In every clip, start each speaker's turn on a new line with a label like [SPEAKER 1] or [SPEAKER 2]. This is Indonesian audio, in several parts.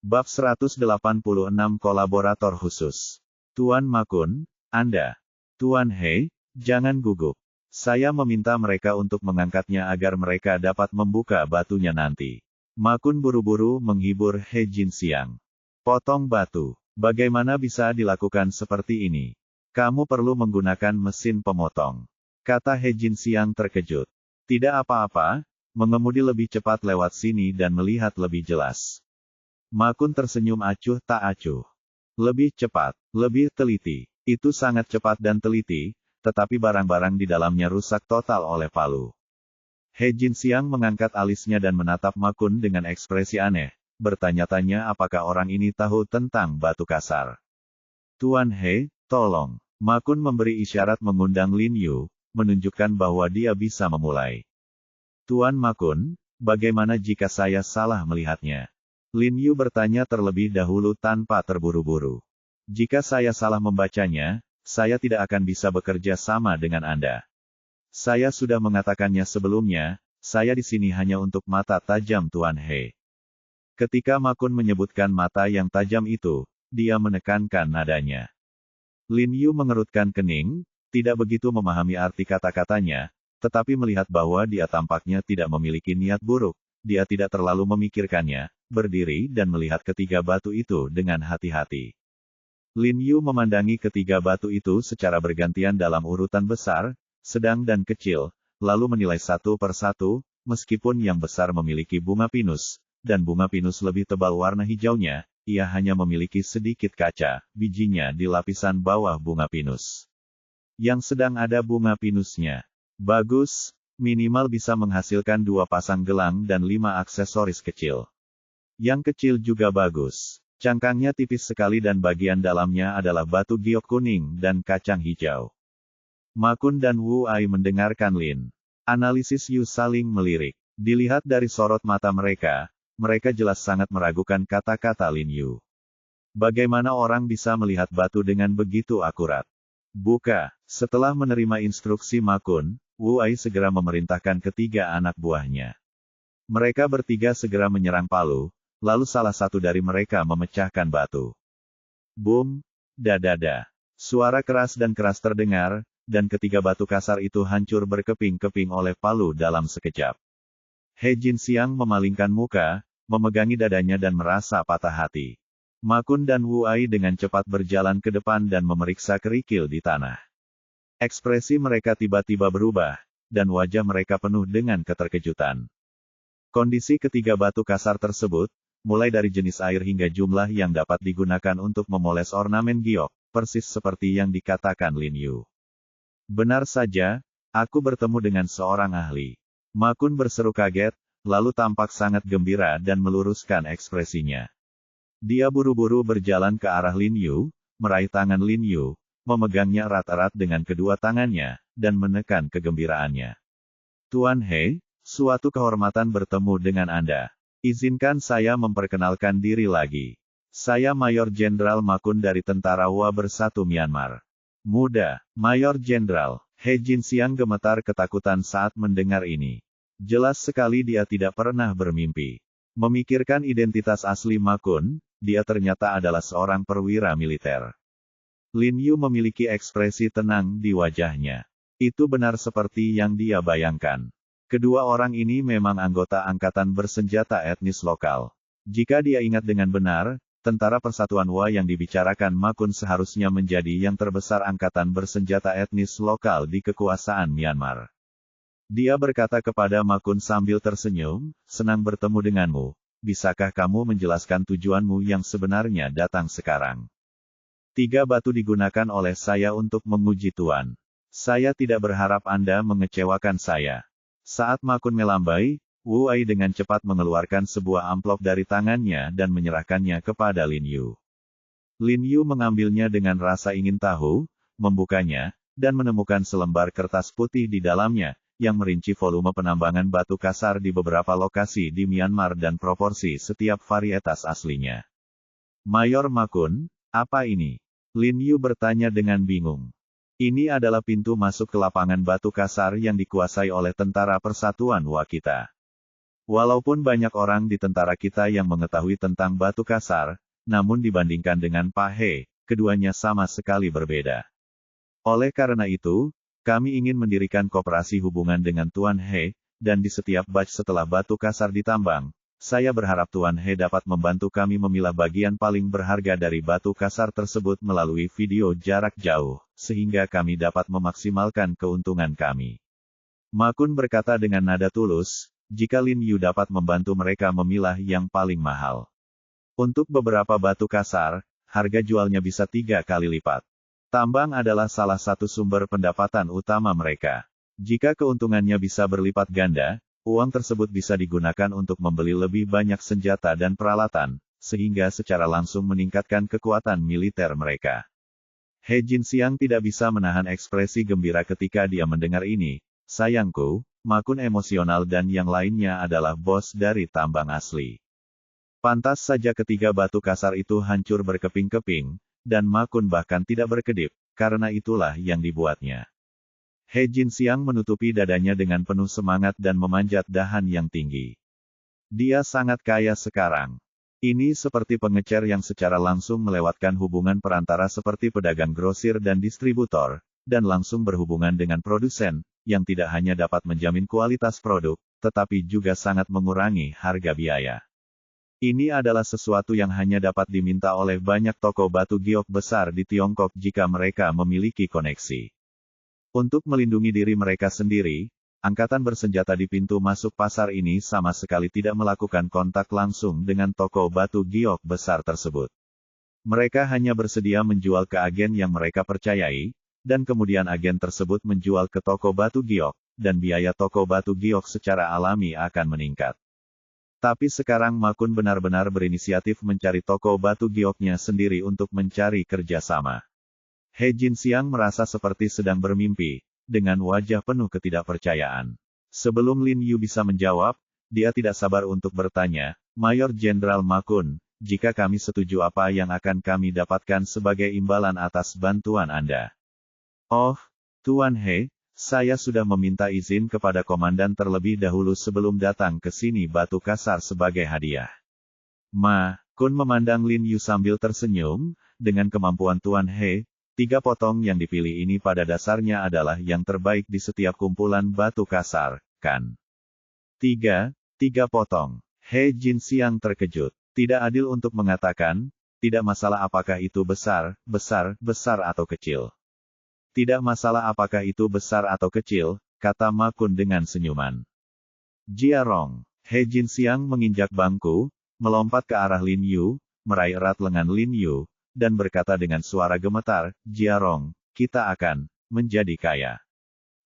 [SPEAKER 1] Bab 186 Kolaborator Khusus. Tuan Makun, Anda. Tuan He, jangan gugup. Saya meminta mereka untuk mengangkatnya agar mereka dapat membuka batunya nanti. Makun buru-buru menghibur He Jinxiang. Potong batu. Bagaimana bisa dilakukan seperti ini? Kamu perlu menggunakan mesin pemotong. Kata He Jinxiang terkejut. Tidak apa-apa, mengemudi lebih cepat lewat sini dan melihat lebih jelas. Makun tersenyum acuh tak acuh. Lebih cepat, lebih teliti. Itu sangat cepat dan teliti, tetapi barang-barang di dalamnya rusak total oleh palu. He Jinxiang mengangkat alisnya dan menatap Makun dengan ekspresi aneh, bertanya-tanya apakah orang ini tahu tentang batu kasar. Tuan He, tolong. Makun memberi isyarat mengundang Lin Yu, menunjukkan bahwa dia bisa memulai. Tuan Makun, bagaimana jika saya salah melihatnya? Lin Yu bertanya terlebih dahulu tanpa terburu-buru. Jika saya salah membacanya, saya tidak akan bisa bekerja sama dengan Anda. Saya sudah mengatakannya sebelumnya, saya di sini hanya untuk mata tajam Tuan He. Ketika Makun menyebutkan mata yang tajam itu, dia menekankan nadanya. Lin Yu mengerutkan kening, tidak begitu memahami arti kata-katanya, tetapi melihat bahwa dia tampaknya tidak memiliki niat buruk, dia tidak terlalu memikirkannya, berdiri dan melihat ketiga batu itu dengan hati-hati. Lin Yu memandangi ketiga batu itu secara bergantian dalam urutan besar, sedang dan kecil, lalu menilai satu per satu, meskipun yang besar memiliki bunga pinus, dan bunga pinus lebih tebal warna hijaunya, ia hanya memiliki sedikit kaca, bijinya di lapisan bawah bunga pinus. Yang sedang ada bunga pinusnya. Bagus, minimal bisa menghasilkan 2 pasang gelang dan 5 aksesoris kecil. Yang kecil juga bagus. Cangkangnya tipis sekali dan bagian dalamnya adalah batu giok kuning dan kacang hijau. Makun dan Wu Ai mendengarkan Lin. Analisis Yu saling melirik. Dilihat dari sorot mata mereka, mereka jelas sangat meragukan kata-kata Lin Yu. Bagaimana orang bisa melihat batu dengan begitu akurat? Buka. Setelah menerima instruksi Makun, Wu Ai segera memerintahkan ketiga anak buahnya. Mereka bertiga segera menyerang palu, lalu salah satu dari mereka memecahkan batu. Boom, dadada. Suara keras dan keras terdengar, dan ketiga batu kasar itu hancur berkeping-keping oleh palu dalam sekejap. He Jinxiang memalingkan muka, memegangi dadanya dan merasa patah hati. Makun dan Wu Ai dengan cepat berjalan ke depan dan memeriksa kerikil di tanah. Ekspresi mereka tiba-tiba berubah, dan wajah mereka penuh dengan keterkejutan. Kondisi ketiga batu kasar tersebut, mulai dari jenis air hingga jumlah yang dapat digunakan untuk memoles ornamen giok, persis seperti yang dikatakan Lin Yu. Benar saja, aku bertemu dengan seorang ahli. Makun berseru kaget, lalu tampak sangat gembira dan meluruskan ekspresinya. Dia buru-buru berjalan ke arah Lin Yu, meraih tangan Lin Yu, memegangnya erat-erat dengan kedua tangannya, dan menekan kegembiraannya. Tuan He, suatu kehormatan bertemu dengan Anda. Izinkan saya memperkenalkan diri lagi. Saya Mayor Jenderal Makun dari Tentara Wa Bersatu Myanmar. Muda, Mayor Jenderal. He Jinxiang gemetar ketakutan saat mendengar ini. Jelas sekali dia tidak pernah bermimpi. Memikirkan identitas asli Makun, dia ternyata adalah seorang perwira militer. Lin Yu memiliki ekspresi tenang di wajahnya. Itu benar seperti yang dia bayangkan. Kedua orang ini memang anggota angkatan bersenjata etnis lokal. Jika dia ingat dengan benar, Tentara Persatuan Wa yang dibicarakan Makun seharusnya menjadi yang terbesar angkatan bersenjata etnis lokal di kekuasaan Myanmar. Dia berkata kepada Makun sambil tersenyum, senang bertemu denganmu. Bisakah kamu menjelaskan tujuanmu yang sebenarnya datang sekarang? 3 batu digunakan oleh saya untuk menguji Tuan. Saya tidak berharap Anda mengecewakan saya. Saat Makun melambai, Wu Ai dengan cepat mengeluarkan sebuah amplop dari tangannya dan menyerahkannya kepada Lin Yu. Lin Yu mengambilnya dengan rasa ingin tahu, membukanya, dan menemukan selembar kertas putih di dalamnya, yang merinci volume penambangan batu kasar di beberapa lokasi di Myanmar dan proporsi setiap varietas aslinya. Mayor Makun, apa ini? Lin Yu bertanya dengan bingung. Ini adalah pintu masuk ke lapangan batu kasar yang dikuasai oleh Tentara Persatuan Wa kita. Walaupun banyak orang di tentara kita yang mengetahui tentang batu kasar, namun dibandingkan dengan Pak He, keduanya sama sekali berbeda. Oleh karena itu, kami ingin mendirikan koperasi hubungan dengan Tuan He, dan di setiap batch setelah batu kasar ditambang, saya berharap Tuan He dapat membantu kami memilah bagian paling berharga dari batu kasar tersebut melalui video jarak jauh, sehingga kami dapat memaksimalkan keuntungan kami. Ma Kun berkata dengan nada tulus, jika Lin Yu dapat membantu mereka memilah yang paling mahal. Untuk beberapa batu kasar, harga jualnya bisa 3 kali lipat. Tambang adalah salah satu sumber pendapatan utama mereka. Jika keuntungannya bisa berlipat ganda, uang tersebut bisa digunakan untuk membeli lebih banyak senjata dan peralatan, sehingga secara langsung meningkatkan kekuatan militer mereka. He Jinxiang tidak bisa menahan ekspresi gembira ketika dia mendengar ini. Sayangku, Ma Kun emosional dan yang lainnya adalah bos dari tambang asli. Pantas saja ketiga batu kasar itu hancur berkeping-keping, dan Ma Kun bahkan tidak berkedip, karena itulah yang dibuatnya. He Jinxiang menutupi dadanya dengan penuh semangat dan memanjat dahan yang tinggi. Dia sangat kaya sekarang. Ini seperti pengecer yang secara langsung melewatkan hubungan perantara seperti pedagang grosir dan distributor, dan langsung berhubungan dengan produsen, yang tidak hanya dapat menjamin kualitas produk, tetapi juga sangat mengurangi harga biaya. Ini adalah sesuatu yang hanya dapat diminta oleh banyak toko batu giok besar di Tiongkok jika mereka memiliki koneksi. Untuk melindungi diri mereka sendiri, angkatan bersenjata di pintu masuk pasar ini sama sekali tidak melakukan kontak langsung dengan toko batu giok besar tersebut. Mereka hanya bersedia menjual ke agen yang mereka percayai, dan kemudian agen tersebut menjual ke toko batu giok, dan biaya toko batu giok secara alami akan meningkat. Tapi sekarang Ma Kun benar-benar berinisiatif mencari toko batu gioknya sendiri untuk mencari kerjasama. He Jinxiang merasa seperti sedang bermimpi, dengan wajah penuh ketidakpercayaan. Sebelum Lin Yu bisa menjawab, dia tidak sabar untuk bertanya, Mayor Jenderal Ma Kun, jika kami setuju apa yang akan kami dapatkan sebagai imbalan atas bantuan Anda? Oh, Tuan He, saya sudah meminta izin kepada komandan terlebih dahulu sebelum datang ke sini batu kasar sebagai hadiah. Ma Kun memandang Lin Yu sambil tersenyum, dengan kemampuan Tuan He, 3 potong yang dipilih ini pada dasarnya adalah yang terbaik di setiap kumpulan batu kasar, kan? 3 potong. He Jinxiang terkejut. Tidak adil untuk mengatakan, tidak masalah apakah itu besar atau kecil. Tidak masalah apakah itu besar atau kecil, kata Ma Kun dengan senyuman. Jiarong. He Jinxiang menginjak bangku, melompat ke arah Lin Yu, meraih erat lengan Lin Yu, dan berkata dengan suara gemetar, Jiarong, kita akan menjadi kaya.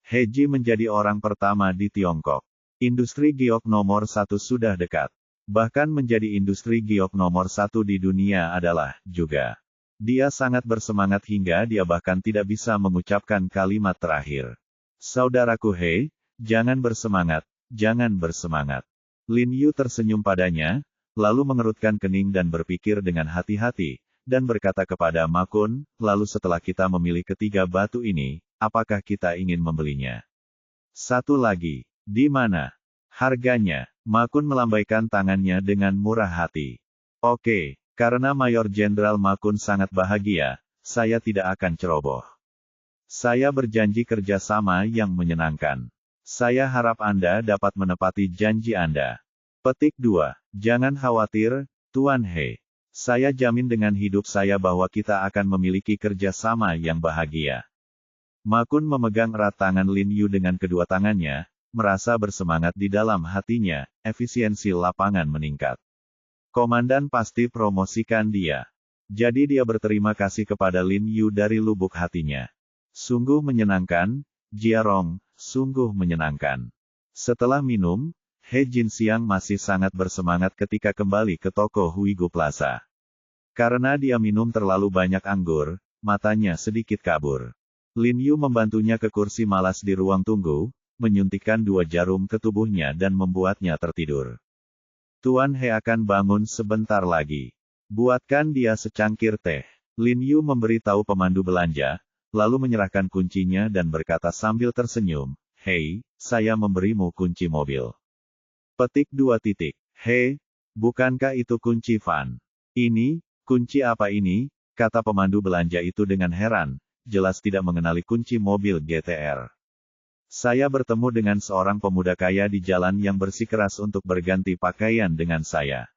[SPEAKER 1] He Ji menjadi orang pertama di Tiongkok. Industri giok nomor 1 sudah dekat. Bahkan menjadi industri giok nomor 1 di dunia adalah juga. Dia sangat bersemangat hingga dia bahkan tidak bisa mengucapkan kalimat terakhir. Saudaraku He, jangan bersemangat, jangan bersemangat. Lin Yu tersenyum padanya, lalu mengerutkan kening dan berpikir dengan hati-hati, dan berkata kepada Ma Kun, lalu setelah kita memilih ketiga batu ini, apakah kita ingin membelinya? Satu lagi, di mana? Harganya? Ma Kun melambaikan tangannya dengan murah hati. Oke. Karena Mayor Jenderal Ma Kun sangat bahagia, saya tidak akan ceroboh. Saya berjanji kerjasama yang menyenangkan. Saya harap Anda dapat menepati janji Anda. Petik 2. Jangan khawatir, Tuan He. Saya jamin dengan hidup saya bahwa kita akan memiliki kerjasama yang bahagia. Ma Kun memegang erat tangan Lin Yu dengan kedua tangannya, merasa bersemangat di dalam hatinya, efisiensi lapangan meningkat. Komandan pasti promosikan dia. Jadi dia berterima kasih kepada Lin Yu dari lubuk hatinya. Sungguh menyenangkan, Jiarong, sungguh menyenangkan. Setelah minum, He Jinxiang masih sangat bersemangat ketika kembali ke toko Huigu Plaza. Karena dia minum terlalu banyak anggur, matanya sedikit kabur. Lin Yu membantunya ke kursi malas di ruang tunggu, menyuntikkan 2 jarum ke tubuhnya dan membuatnya tertidur. Tuan He akan bangun sebentar lagi. Buatkan dia secangkir teh. Lin Yu memberitahu pemandu belanja, lalu menyerahkan kuncinya dan berkata sambil tersenyum, Hei, saya memberimu kunci mobil. Petik 2 titik. Hei, bukankah itu kunci van? Ini, kunci apa ini? Kata pemandu belanja itu dengan heran, jelas tidak mengenali kunci mobil GTR. Saya bertemu dengan seorang pemuda kaya di jalan yang bersikeras untuk berganti pakaian dengan saya.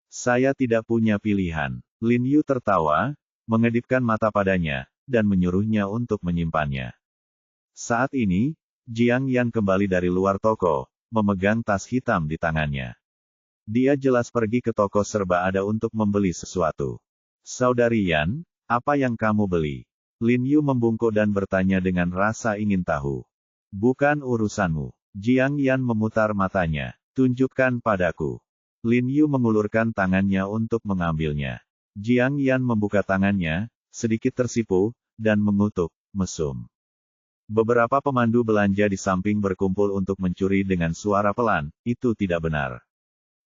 [SPEAKER 1] Saya tidak punya pilihan. Lin Yu tertawa, mengedipkan mata padanya, dan menyuruhnya untuk menyimpannya. Saat ini, Jiang Yan kembali dari luar toko, memegang tas hitam di tangannya. Dia jelas pergi ke toko serba ada untuk membeli sesuatu. Saudari Yan, apa yang kamu beli? Lin Yu membungkuk dan bertanya dengan rasa ingin tahu. Bukan urusanmu. Jiang Yan memutar matanya. Tunjukkan padaku. Lin Yu mengulurkan tangannya untuk mengambilnya. Jiang Yan membuka tangannya, sedikit tersipu, dan mengutuk, mesum. Beberapa pemandu belanja di samping berkumpul untuk mencuri dengan suara pelan, itu tidak benar.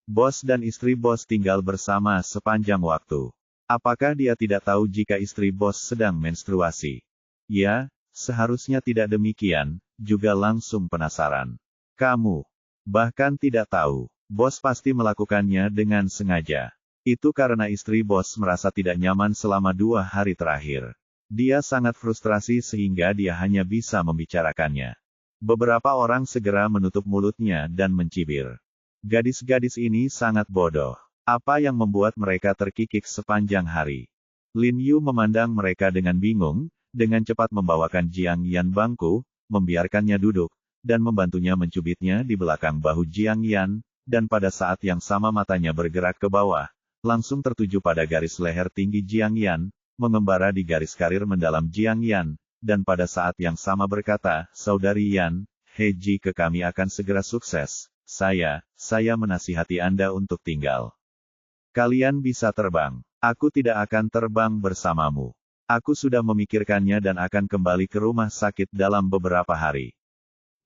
[SPEAKER 1] Bos dan istri bos tinggal bersama sepanjang waktu. Apakah dia tidak tahu jika istri bos sedang menstruasi? Ya, seharusnya tidak demikian, juga langsung penasaran. Kamu bahkan tidak tahu, bos pasti melakukannya dengan sengaja. Itu karena istri bos merasa tidak nyaman selama 2 hari terakhir. Dia sangat frustrasi sehingga dia hanya bisa membicarakannya. Beberapa orang segera menutup mulutnya dan mencibir. Gadis-gadis ini sangat bodoh. Apa yang membuat mereka terkikik sepanjang hari? Lin Yu memandang mereka dengan bingung, dengan cepat membawakan Jiang Yan bangku, membiarkannya duduk, dan membantunya mencubitnya di belakang bahu Jiang Yan, dan pada saat yang sama matanya bergerak ke bawah, langsung tertuju pada garis leher tinggi Jiang Yan, mengembara di garis karir mendalam Jiang Yan, dan pada saat yang sama berkata, Saudari Yan, hei jika kami akan segera sukses, saya menasihati Anda untuk tinggal. Kalian bisa terbang. Aku tidak akan terbang bersamamu. Aku sudah memikirkannya dan akan kembali ke rumah sakit dalam beberapa hari.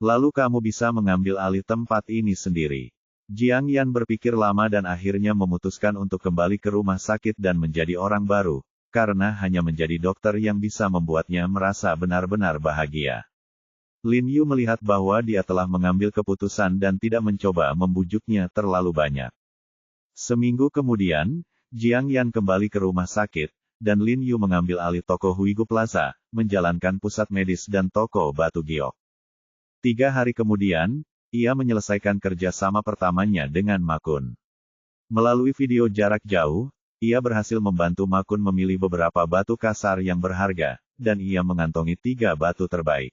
[SPEAKER 1] Lalu kamu bisa mengambil alih tempat ini sendiri. Jiang Yan berpikir lama dan akhirnya memutuskan untuk kembali ke rumah sakit dan menjadi orang baru, karena hanya menjadi dokter yang bisa membuatnya merasa benar-benar bahagia. Lin Yu melihat bahwa dia telah mengambil keputusan dan tidak mencoba membujuknya terlalu banyak. Seminggu kemudian, Jiang Yan kembali ke rumah sakit, dan Lin Yu mengambil alih toko Huigu Plaza, menjalankan pusat medis dan toko batu giok. 3 hari kemudian, ia menyelesaikan kerja sama pertamanya dengan Ma Kun. Melalui video jarak jauh, ia berhasil membantu Ma Kun memilih beberapa batu kasar yang berharga, dan ia mengantongi 3 batu terbaik.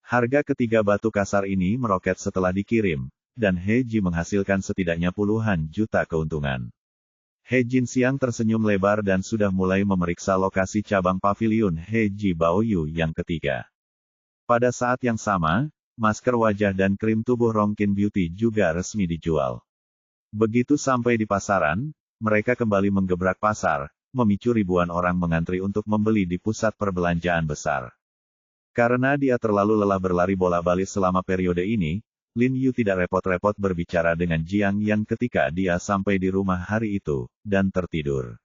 [SPEAKER 1] Harga ketiga batu kasar ini meroket setelah dikirim, dan He Ji menghasilkan setidaknya puluhan juta keuntungan. He Jinxiang tersenyum lebar dan sudah mulai memeriksa lokasi cabang paviliun He Ji Baoyu yang ketiga. Pada saat yang sama, masker wajah dan krim tubuh Rongkin Beauty juga resmi dijual. Begitu sampai di pasaran, mereka kembali menggebrak pasar, memicu ribuan orang mengantri untuk membeli di pusat perbelanjaan besar. Karena dia terlalu lelah berlari bola-balik selama periode ini, Lin Yu tidak repot-repot berbicara dengan Jiang Yan ketika dia sampai di rumah hari itu, dan tertidur.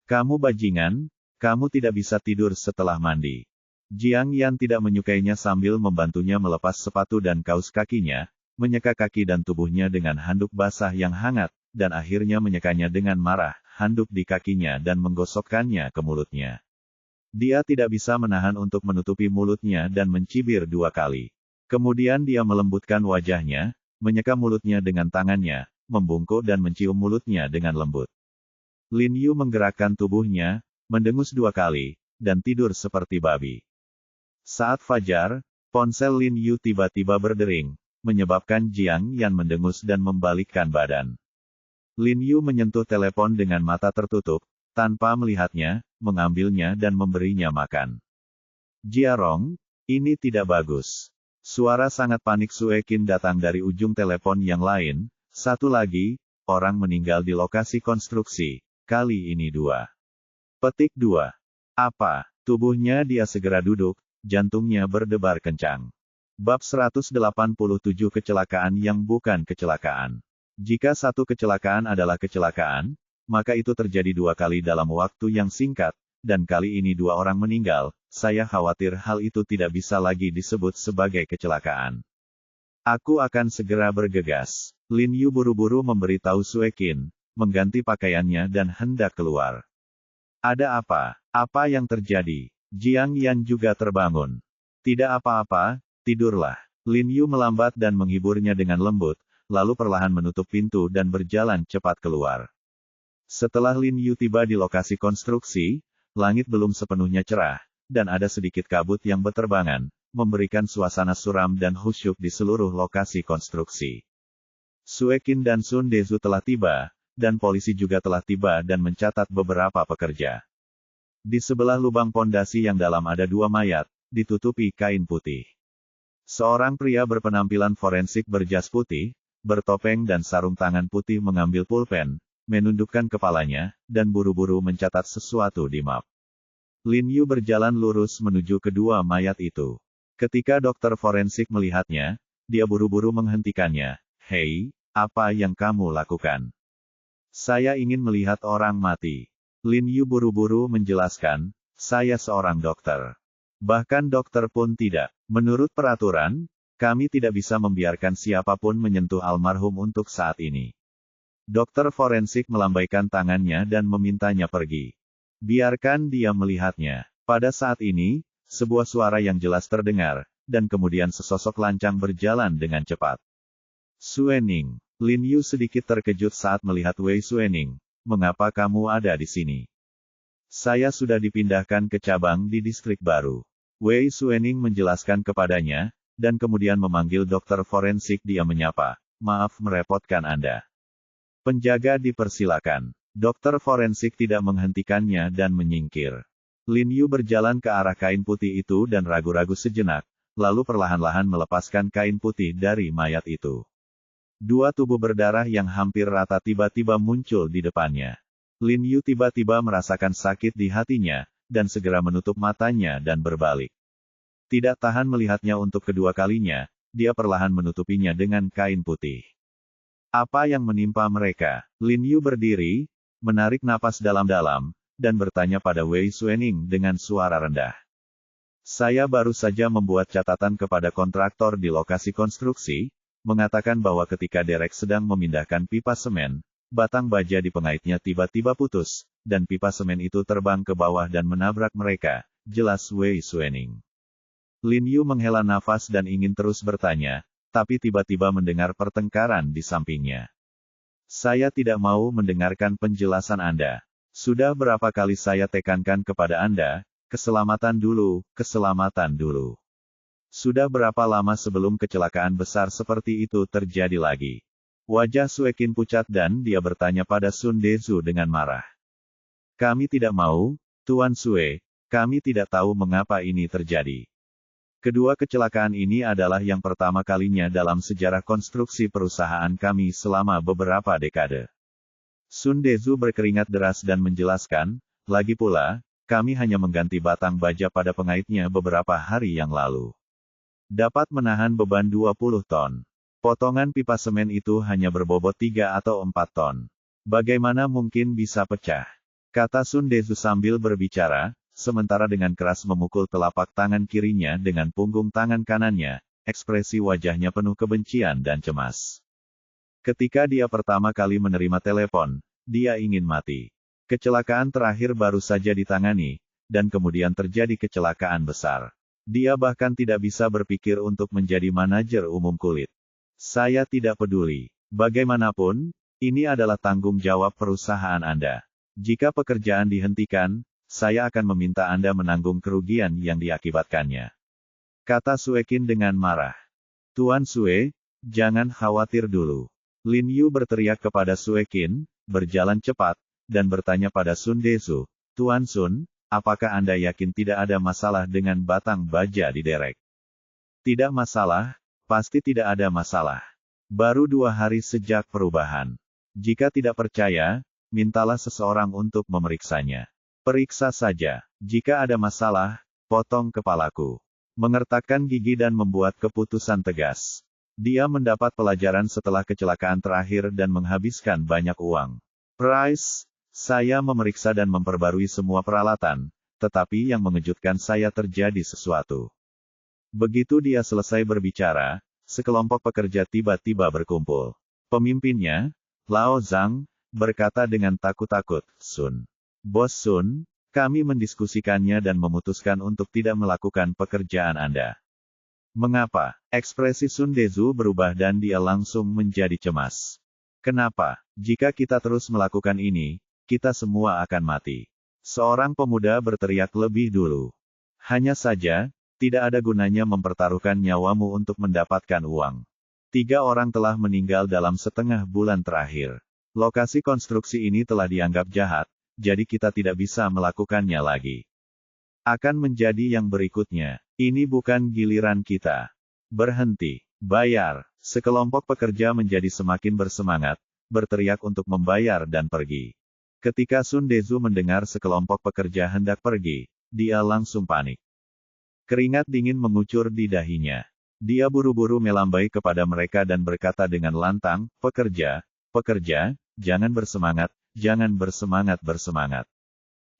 [SPEAKER 1] Kamu bajingan, kamu tidak bisa tidur setelah mandi. Jiang Yan tidak menyukainya sambil membantunya melepas sepatu dan kaus kakinya, menyeka kaki dan tubuhnya dengan handuk basah yang hangat, dan akhirnya menyekanya dengan marah, handuk di kakinya dan menggosokkannya ke mulutnya. Dia tidak bisa menahan untuk menutupi mulutnya dan mencibir 2 kali. Kemudian dia melembutkan wajahnya, menyeka mulutnya dengan tangannya, membungkuk dan mencium mulutnya dengan lembut. Lin Yu menggerakkan tubuhnya, mendengus 2 kali, dan tidur seperti babi. Saat fajar, ponsel Lin Yu tiba-tiba berdering, menyebabkan Jiang Yan mendengus dan membalikkan badan. Lin Yu menyentuh telepon dengan mata tertutup, tanpa melihatnya, mengambilnya dan memberinya makan. Jiarong, ini tidak bagus. Suara sangat panik Sue Qin datang dari ujung telepon yang lain. Satu lagi, orang meninggal di lokasi konstruksi, kali ini 2. Petik 2. Apa? Tubuhnya dia segera duduk, jantungnya berdebar kencang. Bab 187 Kecelakaan yang bukan kecelakaan. Jika satu kecelakaan adalah kecelakaan, maka itu terjadi 2 kali dalam waktu yang singkat, dan kali ini 2 orang meninggal. Saya khawatir hal itu tidak bisa lagi disebut sebagai kecelakaan. Aku akan segera bergegas. Lin Yu buru-buru memberitahu Sue Qin, mengganti pakaiannya dan hendak keluar. Ada apa? Apa yang terjadi? Jiang Yan juga terbangun. Tidak apa-apa, tidurlah. Lin Yu melambat dan menghiburnya dengan lembut, lalu perlahan menutup pintu dan berjalan cepat keluar. Setelah Lin Yu tiba di lokasi konstruksi, langit belum sepenuhnya cerah, dan ada sedikit kabut yang berterbangan, memberikan suasana suram dan khusyuk di seluruh lokasi konstruksi. Sue Qin dan Sun Dezu telah tiba, dan polisi juga telah tiba dan mencatat beberapa pekerja. Di sebelah lubang pondasi yang dalam ada 2 mayat, ditutupi kain putih. Seorang pria berpenampilan forensik berjas putih, bertopeng dan sarung tangan putih mengambil pulpen, menundukkan kepalanya, dan buru-buru mencatat sesuatu di map. Lin Yu berjalan lurus menuju kedua mayat itu. Ketika dokter forensik melihatnya, dia buru-buru menghentikannya. Hei, apa yang kamu lakukan? Saya ingin melihat orang mati. Lin Yu buru-buru menjelaskan, saya seorang dokter. Bahkan dokter pun tidak. Menurut peraturan, kami tidak bisa membiarkan siapapun menyentuh almarhum untuk saat ini. Dokter forensik melambaikan tangannya dan memintanya pergi. Biarkan dia melihatnya. Pada saat ini, sebuah suara yang jelas terdengar, dan kemudian sesosok lancang berjalan dengan cepat. Suening. Lin Yu sedikit terkejut saat melihat Wei Suening. Mengapa kamu ada di sini? Saya sudah dipindahkan ke cabang di distrik baru. Wei Suening menjelaskan kepadanya, dan kemudian memanggil dokter forensik. Dia menyapa, maaf merepotkan Anda. Penjaga dipersilakan. Dokter forensik tidak menghentikannya dan menyingkir. Lin Yu berjalan ke arah kain putih itu dan ragu-ragu sejenak, lalu perlahan-lahan melepaskan kain putih dari mayat itu. 2 tubuh berdarah yang hampir rata tiba-tiba muncul di depannya. Lin Yu tiba-tiba merasakan sakit di hatinya, dan segera menutup matanya dan berbalik. Tidak tahan melihatnya untuk kedua kalinya, dia perlahan menutupinya dengan kain putih. Apa yang menimpa mereka? Lin Yu berdiri, menarik napas dalam-dalam, dan bertanya pada Wei Suening dengan suara rendah. Saya baru saja membuat catatan kepada kontraktor di lokasi konstruksi, mengatakan bahwa ketika derek sedang memindahkan pipa semen, batang baja di pengaitnya tiba-tiba putus, dan pipa semen itu terbang ke bawah dan menabrak mereka, jelas Wei Suening. Lin Yu menghela nafas dan ingin terus bertanya, tapi tiba-tiba mendengar pertengkaran di sampingnya. Saya tidak mau mendengarkan penjelasan Anda. Sudah berapa kali saya tekankan kepada Anda, keselamatan dulu, keselamatan dulu. Sudah berapa lama sebelum kecelakaan besar seperti itu terjadi lagi? Wajah Sue Qin pucat dan dia bertanya pada Sun Dezu dengan marah. Kami tidak mau, Tuan Sue, kami tidak tahu mengapa ini terjadi. Kedua kecelakaan ini adalah yang pertama kalinya dalam sejarah konstruksi perusahaan kami selama beberapa dekade. Sun Dezu berkeringat deras dan menjelaskan, lagi pula, kami hanya mengganti batang baja pada pengaitnya beberapa hari yang lalu. Dapat menahan beban 20 ton. Potongan pipa semen itu hanya berbobot 3 atau 4 ton. Bagaimana mungkin bisa pecah? Kata Sun Dezu sambil berbicara, sementara dengan keras memukul telapak tangan kirinya dengan punggung tangan kanannya, ekspresi wajahnya penuh kebencian dan cemas. Ketika dia pertama kali menerima telepon, dia ingin mati. Kecelakaan terakhir baru saja ditangani, dan kemudian terjadi kecelakaan besar. Dia bahkan tidak bisa berpikir untuk menjadi manajer umum kulit. Saya tidak peduli. Bagaimanapun, ini adalah tanggung jawab perusahaan Anda. Jika pekerjaan dihentikan, saya akan meminta Anda menanggung kerugian yang diakibatkannya. Kata Sue Qin dengan marah. Tuan Sue, jangan khawatir dulu. Lin Yu berteriak kepada Sue Qin, berjalan cepat, dan bertanya pada Sun Dezu, Tuan Sun, apakah Anda yakin tidak ada masalah dengan batang baja di derek? Tidak masalah, pasti tidak ada masalah. Baru 2 hari sejak perubahan. Jika tidak percaya, mintalah seseorang untuk memeriksanya. Periksa saja. Jika ada masalah, potong kepalaku. Mengertakkan gigi dan membuat keputusan tegas. Dia mendapat pelajaran setelah kecelakaan terakhir dan menghabiskan banyak uang. Price, saya memeriksa dan memperbarui semua peralatan, tetapi yang mengejutkan saya terjadi sesuatu. Begitu dia selesai berbicara, sekelompok pekerja tiba-tiba berkumpul. Pemimpinnya, Lao Zhang, berkata dengan takut-takut, Sun. Bos Sun, kami mendiskusikannya dan memutuskan untuk tidak melakukan pekerjaan Anda. Mengapa? Ekspresi Sun Dezu berubah dan dia langsung menjadi cemas. Kenapa? Jika kita terus melakukan ini, kita semua akan mati. Seorang pemuda berteriak lebih dulu. Hanya saja, tidak ada gunanya mempertaruhkan nyawamu untuk mendapatkan uang. 3 orang telah meninggal dalam setengah bulan terakhir. Lokasi konstruksi ini telah dianggap jahat, jadi kita tidak bisa melakukannya lagi. Akan menjadi yang berikutnya. Ini bukan giliran kita. Berhenti. Bayar. Sekelompok pekerja menjadi semakin bersemangat, berteriak untuk membayar dan pergi. Ketika Sun Dezu mendengar sekelompok pekerja hendak pergi, dia langsung panik. Keringat dingin mengucur di dahinya. Dia buru-buru melambai kepada mereka dan berkata dengan lantang, pekerja, jangan bersemangat, bersemangat.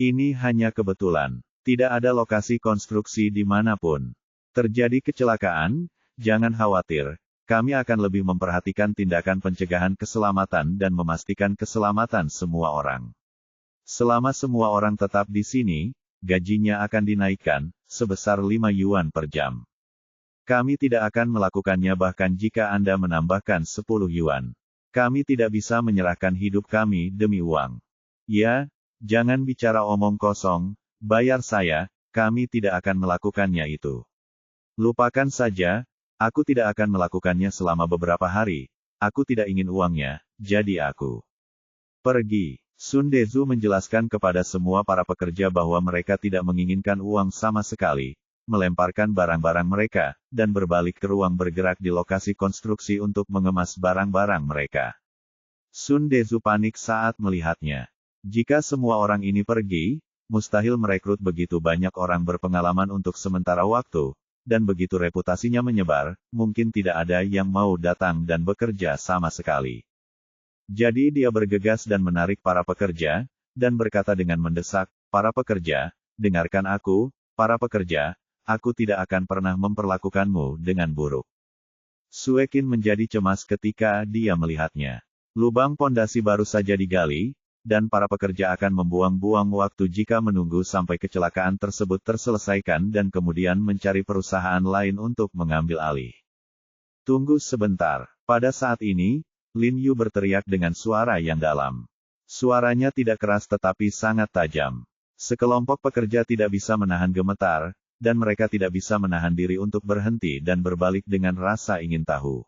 [SPEAKER 1] Ini hanya kebetulan. Tidak ada lokasi konstruksi dimanapun. Terjadi kecelakaan, jangan khawatir, kami akan lebih memperhatikan tindakan pencegahan keselamatan dan memastikan keselamatan semua orang. Selama semua orang tetap di sini, gajinya akan dinaikkan, sebesar 5 yuan per jam. Kami tidak akan melakukannya bahkan jika Anda menambahkan 10 yuan. Kami tidak bisa menyerahkan hidup kami demi uang. Ya, jangan bicara omong kosong. Bayar saya, kami tidak akan melakukannya itu. Lupakan saja, aku tidak akan melakukannya selama beberapa hari, aku tidak ingin uangnya, jadi aku pergi. Sun Dezu menjelaskan kepada semua para pekerja bahwa mereka tidak menginginkan uang sama sekali, melemparkan barang-barang mereka, dan berbalik ke ruang bergerak di lokasi konstruksi untuk mengemas barang-barang mereka. Sun Dezu panik saat melihatnya. Jika semua orang ini pergi, mustahil merekrut begitu banyak orang berpengalaman untuk sementara waktu, dan begitu reputasinya menyebar, mungkin tidak ada yang mau datang dan bekerja sama sekali. Jadi dia bergegas dan menarik para pekerja, dan berkata dengan mendesak, para pekerja, dengarkan aku, para pekerja, aku tidak akan pernah memperlakukanmu dengan buruk. Suekin menjadi cemas ketika dia melihatnya. Lubang pondasi baru saja digali, dan para pekerja akan membuang-buang waktu jika menunggu sampai kecelakaan tersebut terselesaikan dan kemudian mencari perusahaan lain untuk mengambil alih. Tunggu sebentar. Pada saat ini, Lin Yu berteriak dengan suara yang dalam. Suaranya tidak keras tetapi sangat tajam. Sekelompok pekerja tidak bisa menahan gemetar, dan mereka tidak bisa menahan diri untuk berhenti dan berbalik dengan rasa ingin tahu.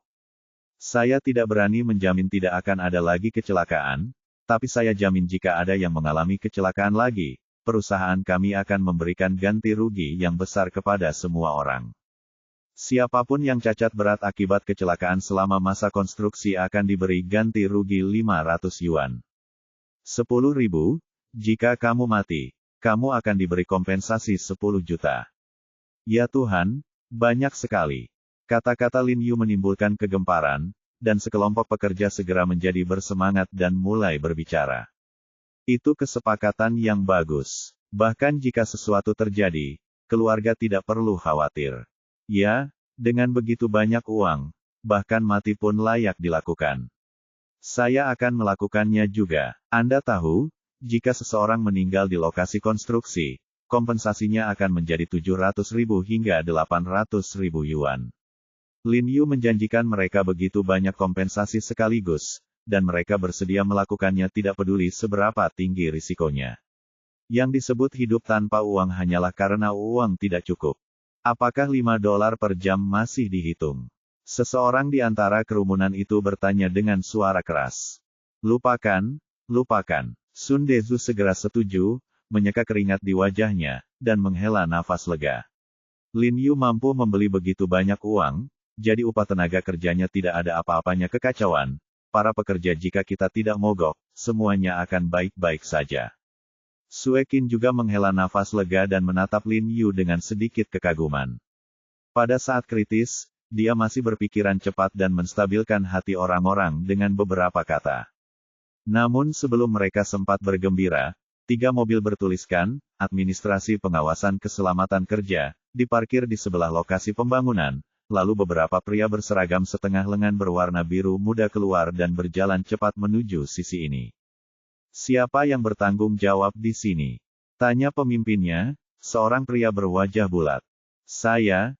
[SPEAKER 1] Saya tidak berani menjamin tidak akan ada lagi kecelakaan, tapi saya jamin jika ada yang mengalami kecelakaan lagi, perusahaan kami akan memberikan ganti rugi yang besar kepada semua orang. Siapapun yang cacat berat akibat kecelakaan selama masa konstruksi akan diberi ganti rugi 500 yuan. 10.000, jika kamu mati, kamu akan diberi kompensasi 10 juta. Ya Tuhan, banyak sekali. Kata-kata Lin Yu menimbulkan kegemparan, dan sekelompok pekerja segera menjadi bersemangat dan mulai berbicara. Itu kesepakatan yang bagus. Bahkan jika sesuatu terjadi, keluarga tidak perlu khawatir. Ya, dengan begitu banyak uang, bahkan mati pun layak dilakukan. Saya akan melakukannya juga. Anda tahu, jika seseorang meninggal di lokasi konstruksi, kompensasinya akan menjadi 700.000 hingga 800.000 yuan. Lin Yu menjanjikan mereka begitu banyak kompensasi sekaligus, dan mereka bersedia melakukannya tidak peduli seberapa tinggi risikonya. Yang disebut hidup tanpa uang hanyalah karena uang tidak cukup. Apakah 5 dolar per jam masih dihitung? Seseorang di antara kerumunan itu bertanya dengan suara keras. Lupakan. Sun Dezu segera setuju, menyeka keringat di wajahnya, dan menghela nafas lega. Lin Yu mampu membeli begitu banyak uang, jadi upah tenaga kerjanya tidak ada apa-apanya kekacauan. Para pekerja jika kita tidak mogok, semuanya akan baik-baik saja. Suekin juga menghela nafas lega dan menatap Lin Yu dengan sedikit kekaguman. Pada saat kritis, dia masih berpikiran cepat dan menstabilkan hati orang-orang dengan beberapa kata. Namun sebelum mereka sempat bergembira, 3 mobil bertuliskan, Administrasi Pengawasan Keselamatan Kerja, diparkir di sebelah lokasi pembangunan, lalu beberapa pria berseragam setengah lengan berwarna biru muda keluar dan berjalan cepat menuju sisi ini. Siapa yang bertanggung jawab di sini? Tanya pemimpinnya, seorang pria berwajah bulat. Saya.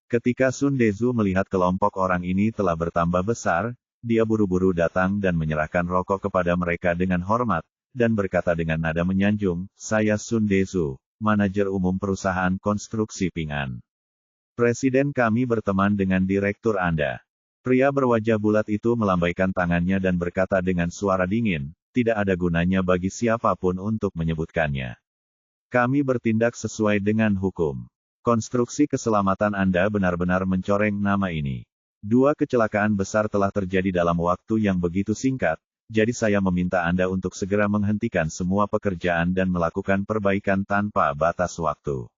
[SPEAKER 1] Ketika Sun Dezu melihat kelompok orang ini telah bertambah besar, dia buru-buru datang dan menyerahkan rokok kepada mereka dengan hormat, dan berkata dengan nada menyanjung, saya Sun Dezu, manajer umum perusahaan konstruksi Ping An. Presiden kami berteman dengan direktur Anda. Pria berwajah bulat itu melambaikan tangannya dan berkata dengan suara dingin, tidak ada gunanya bagi siapapun untuk menyebutkannya. Kami bertindak sesuai dengan hukum. Konstruksi keselamatan Anda benar-benar mencoreng nama ini. 2 kecelakaan besar telah terjadi dalam waktu yang begitu singkat, jadi saya meminta Anda untuk segera menghentikan semua pekerjaan dan melakukan perbaikan tanpa batas waktu.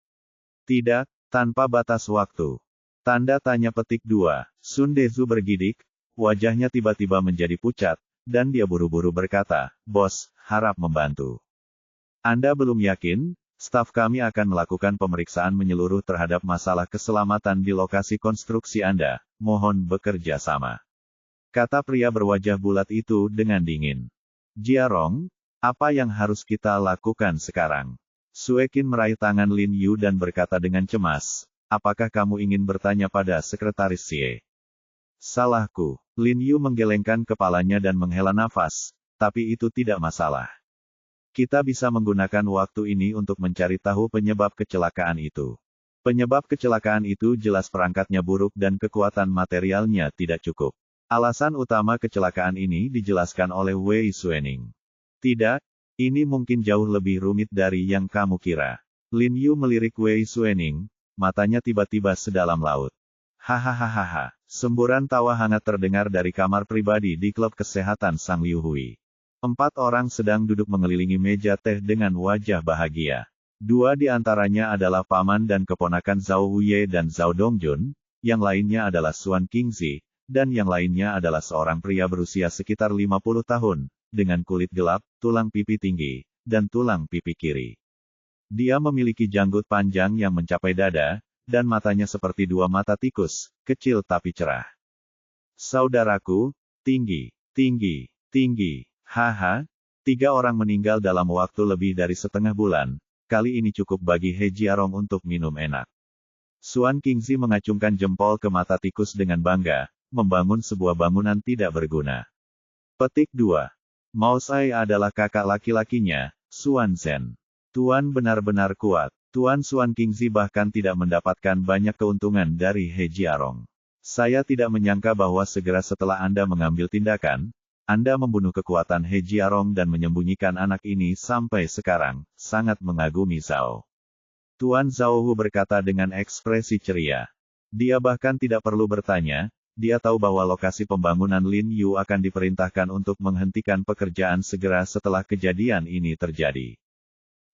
[SPEAKER 1] Tidak, tanpa batas waktu. Tanda tanya petik 2. Sun Dezu bergidik, wajahnya tiba-tiba menjadi pucat, dan dia buru-buru berkata, bos, harap membantu. Anda belum yakin? Staf kami akan melakukan pemeriksaan menyeluruh terhadap masalah keselamatan di lokasi konstruksi Anda, mohon bekerja sama. Kata pria berwajah bulat itu dengan dingin. Jiarong, apa yang harus kita lakukan sekarang? Suekin meraih tangan Lin Yu dan berkata dengan cemas, apakah kamu ingin bertanya pada sekretaris Xie? Salahku. Lin Yu menggelengkan kepalanya dan menghela nafas, tapi itu tidak masalah. Kita bisa menggunakan waktu ini untuk mencari tahu penyebab kecelakaan itu. Penyebab kecelakaan itu jelas perangkatnya buruk dan kekuatan materialnya tidak cukup. Alasan utama kecelakaan ini dijelaskan oleh Wei Suening. Tidak, ini mungkin jauh lebih rumit dari yang kamu kira. Lin Yu melirik Wei Suening, matanya tiba-tiba sedalam laut. Hahaha, semburan tawa hangat terdengar dari kamar pribadi di klub kesehatan Sang Liu Hui. 4 orang sedang duduk mengelilingi meja teh dengan wajah bahagia. 2 di antaranya adalah paman dan keponakan Zhao Wuye dan Zhao Dongjun, yang lainnya adalah Xuan Qingzi, dan yang lainnya adalah seorang pria berusia sekitar 50 tahun, dengan kulit gelap, tulang pipi tinggi, dan tulang pipi kiri. Dia memiliki janggut panjang yang mencapai dada, dan matanya seperti 2 mata tikus, kecil tapi cerah. Saudaraku, tinggi. Haha, 3 orang meninggal dalam waktu lebih dari setengah bulan, kali ini cukup bagi He Jiarong untuk minum enak. Xuan Qingzi mengacungkan jempol ke mata tikus dengan bangga, membangun sebuah bangunan tidak berguna. Petik 2. Mao Sai adalah kakak laki-lakinya, Xuan Zhen. Tuan benar-benar kuat. Tuan Xuan Qingzi bahkan tidak mendapatkan banyak keuntungan dari He Jiarong. Saya tidak menyangka bahwa segera setelah Anda mengambil tindakan, Anda membunuh kekuatan He Jiarong dan menyembunyikan anak ini sampai sekarang, sangat mengagumi Zhao. Tuan Zhao Hu berkata dengan ekspresi ceria. Dia bahkan tidak perlu bertanya, dia tahu bahwa lokasi pembangunan Lin Yu akan diperintahkan untuk menghentikan pekerjaan segera setelah kejadian ini terjadi.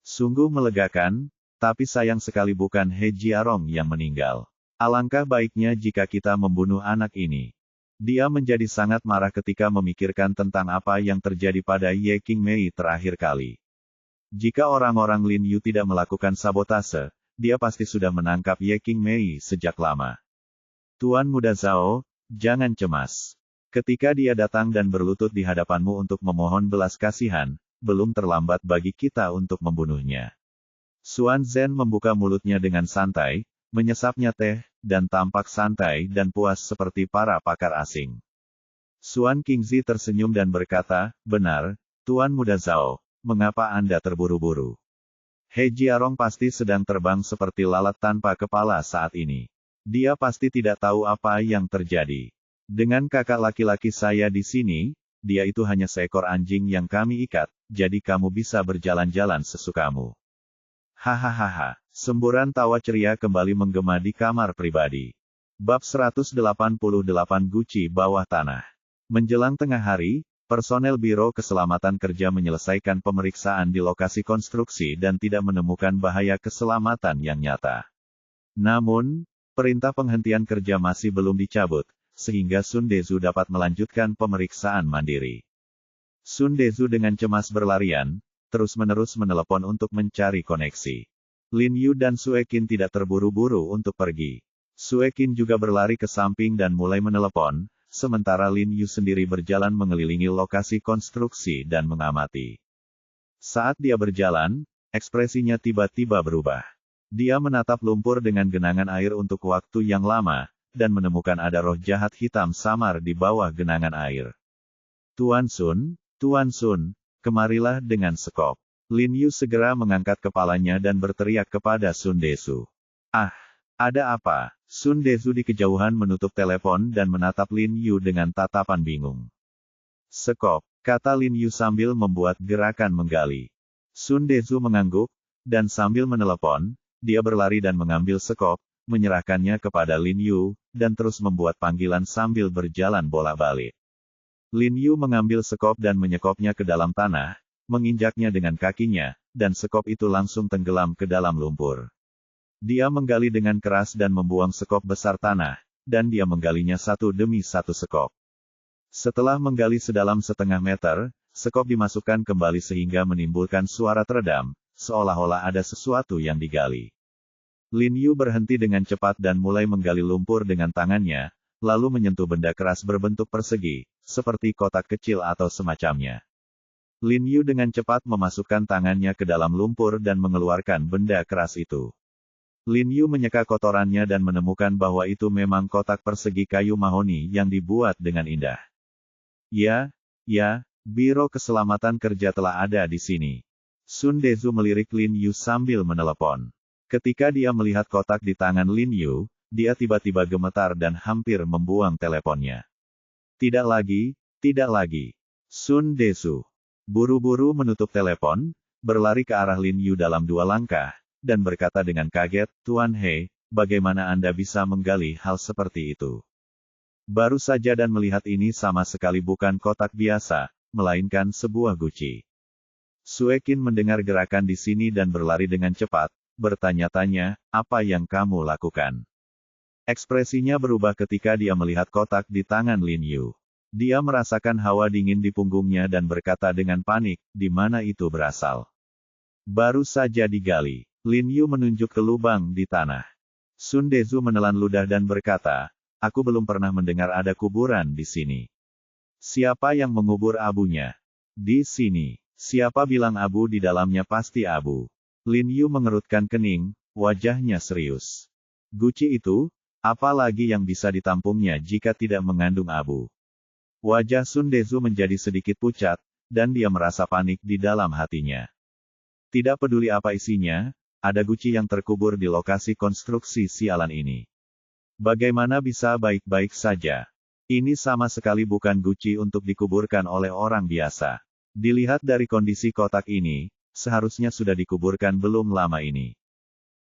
[SPEAKER 1] Sungguh melegakan, tapi sayang sekali bukan He Jiarong yang meninggal. Alangkah baiknya jika kita membunuh anak ini. Dia menjadi sangat marah ketika memikirkan tentang apa yang terjadi pada Ye Qingmei terakhir kali. Jika orang-orang Lin Yu tidak melakukan sabotase, dia pasti sudah menangkap Ye Qingmei sejak lama. Tuan Muda Zhao, jangan cemas. Ketika dia datang dan berlutut di hadapanmu untuk memohon belas kasihan, belum terlambat bagi kita untuk membunuhnya. Xuan Zhen membuka mulutnya dengan santai, menyesapnya teh, dan tampak santai dan puas seperti para pakar asing. Xuan Qingzi tersenyum dan berkata, benar, Tuan Muda Zhao, mengapa Anda terburu-buru? He Jiarong pasti sedang terbang seperti lalat tanpa kepala saat ini. Dia pasti tidak tahu apa yang terjadi. Dengan kakak laki-laki saya di sini, dia itu hanya seekor anjing yang kami ikat, jadi kamu bisa berjalan-jalan sesukamu. Hahaha, semburan tawa ceria kembali menggema di kamar pribadi. Bab 188 Guci Bawah Tanah. Menjelang tengah hari, personel Biro Keselamatan Kerja menyelesaikan pemeriksaan di lokasi konstruksi dan tidak menemukan bahaya keselamatan yang nyata. Namun, perintah penghentian kerja masih belum dicabut, sehingga Sun Dezu dapat melanjutkan pemeriksaan mandiri. Sun Dezu dengan cemas berlarian, terus-menerus menelepon untuk mencari koneksi. Lin Yu dan Suekin tidak terburu-buru untuk pergi. Suekin juga berlari ke samping dan mulai menelepon, sementara Lin Yu sendiri berjalan mengelilingi lokasi konstruksi dan mengamati. Saat dia berjalan, ekspresinya tiba-tiba berubah. Dia menatap lumpur dengan genangan air untuk waktu yang lama, dan menemukan ada roh jahat hitam samar di bawah genangan air. Tuan Sun, kemarilah dengan sekop. Lin Yu segera mengangkat kepalanya dan berteriak kepada Sun Desu. Ah, ada apa? Sun Desu di kejauhan menutup telepon dan menatap Lin Yu dengan tatapan bingung. Sekop, kata Lin Yu sambil membuat gerakan menggali. Sun Desu mengangguk, dan sambil menelepon, dia berlari dan mengambil sekop, menyerahkannya kepada Lin Yu, dan terus membuat panggilan sambil berjalan bolak-balik. Lin Yu mengambil sekop dan menyekopnya ke dalam tanah, menginjaknya dengan kakinya, dan sekop itu langsung tenggelam ke dalam lumpur. Dia menggali dengan keras dan membuang sekop besar tanah, dan dia menggalinya satu demi satu sekop. Setelah menggali sedalam setengah meter, sekop dimasukkan kembali sehingga menimbulkan suara teredam, seolah-olah ada sesuatu yang digali. Lin Yu berhenti dengan cepat dan mulai menggali lumpur dengan tangannya, lalu menyentuh benda keras berbentuk persegi, seperti kotak kecil atau semacamnya. Lin Yu dengan cepat memasukkan tangannya ke dalam lumpur dan mengeluarkan benda keras itu. Lin Yu menyeka kotorannya dan menemukan bahwa itu memang kotak persegi kayu mahoni yang dibuat dengan indah. Ya, Biro Keselamatan Kerja telah ada di sini. Sun Desu melirik Lin Yu sambil menelepon. Ketika dia melihat kotak di tangan Lin Yu, dia tiba-tiba gemetar dan hampir membuang teleponnya. Tidak lagi. Sun Desu buru-buru menutup telepon, berlari ke arah Lin Yu dalam 2 langkah, dan berkata dengan kaget, Tuan He, bagaimana Anda bisa menggali hal seperti itu? Baru saja dan melihat ini sama sekali bukan kotak biasa, melainkan sebuah guci. Suekin mendengar gerakan di sini dan berlari dengan cepat, bertanya-tanya, apa yang kamu lakukan? Ekspresinya berubah ketika dia melihat kotak di tangan Lin Yu. Dia merasakan hawa dingin di punggungnya dan berkata dengan panik, di mana itu berasal? Baru saja digali. Lin Yu menunjuk ke lubang di tanah. Sun Desu menelan ludah dan berkata, aku belum pernah mendengar ada kuburan di sini. Siapa yang mengubur abunya? Di sini. Siapa bilang abu di dalamnya pasti abu? Lin Yu mengerutkan kening, wajahnya serius. Guci itu? Apa lagi yang bisa ditampungnya jika tidak mengandung abu? Wajah Sun Desu menjadi sedikit pucat, dan dia merasa panik di dalam hatinya. Tidak peduli apa isinya, ada guci yang terkubur di lokasi konstruksi sialan ini. Bagaimana bisa baik-baik saja? Ini sama sekali bukan guci untuk dikuburkan oleh orang biasa. Dilihat dari kondisi kotak ini, seharusnya sudah dikuburkan belum lama ini.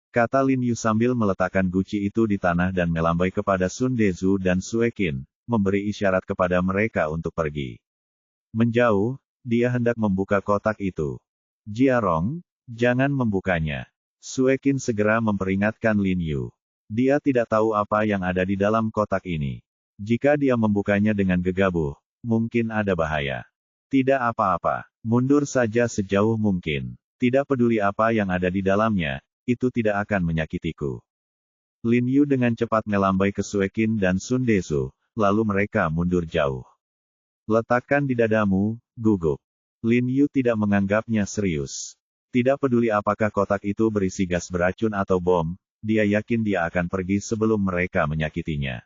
[SPEAKER 1] Kata Lin Yu sambil meletakkan guci itu di tanah dan melambai kepada Sun Desu dan Suekin, memberi isyarat kepada mereka untuk pergi. Menjauh, dia hendak membuka kotak itu. Jiarong, jangan membukanya. Suekin segera memperingatkan Lin Yu. Dia tidak tahu apa yang ada di dalam kotak ini. Jika dia membukanya dengan gegabah, mungkin ada bahaya. Tidak apa-apa, mundur saja sejauh mungkin. Tidak peduli apa yang ada di dalamnya, itu tidak akan menyakitiku. Lin Yu dengan cepat melambai ke Suekin dan Sun Desu, lalu mereka mundur jauh. Letakkan di dadamu, gugup. Lin Yu tidak menganggapnya serius. Tidak peduli apakah kotak itu berisi gas beracun atau bom, dia yakin dia akan pergi sebelum mereka menyakitinya.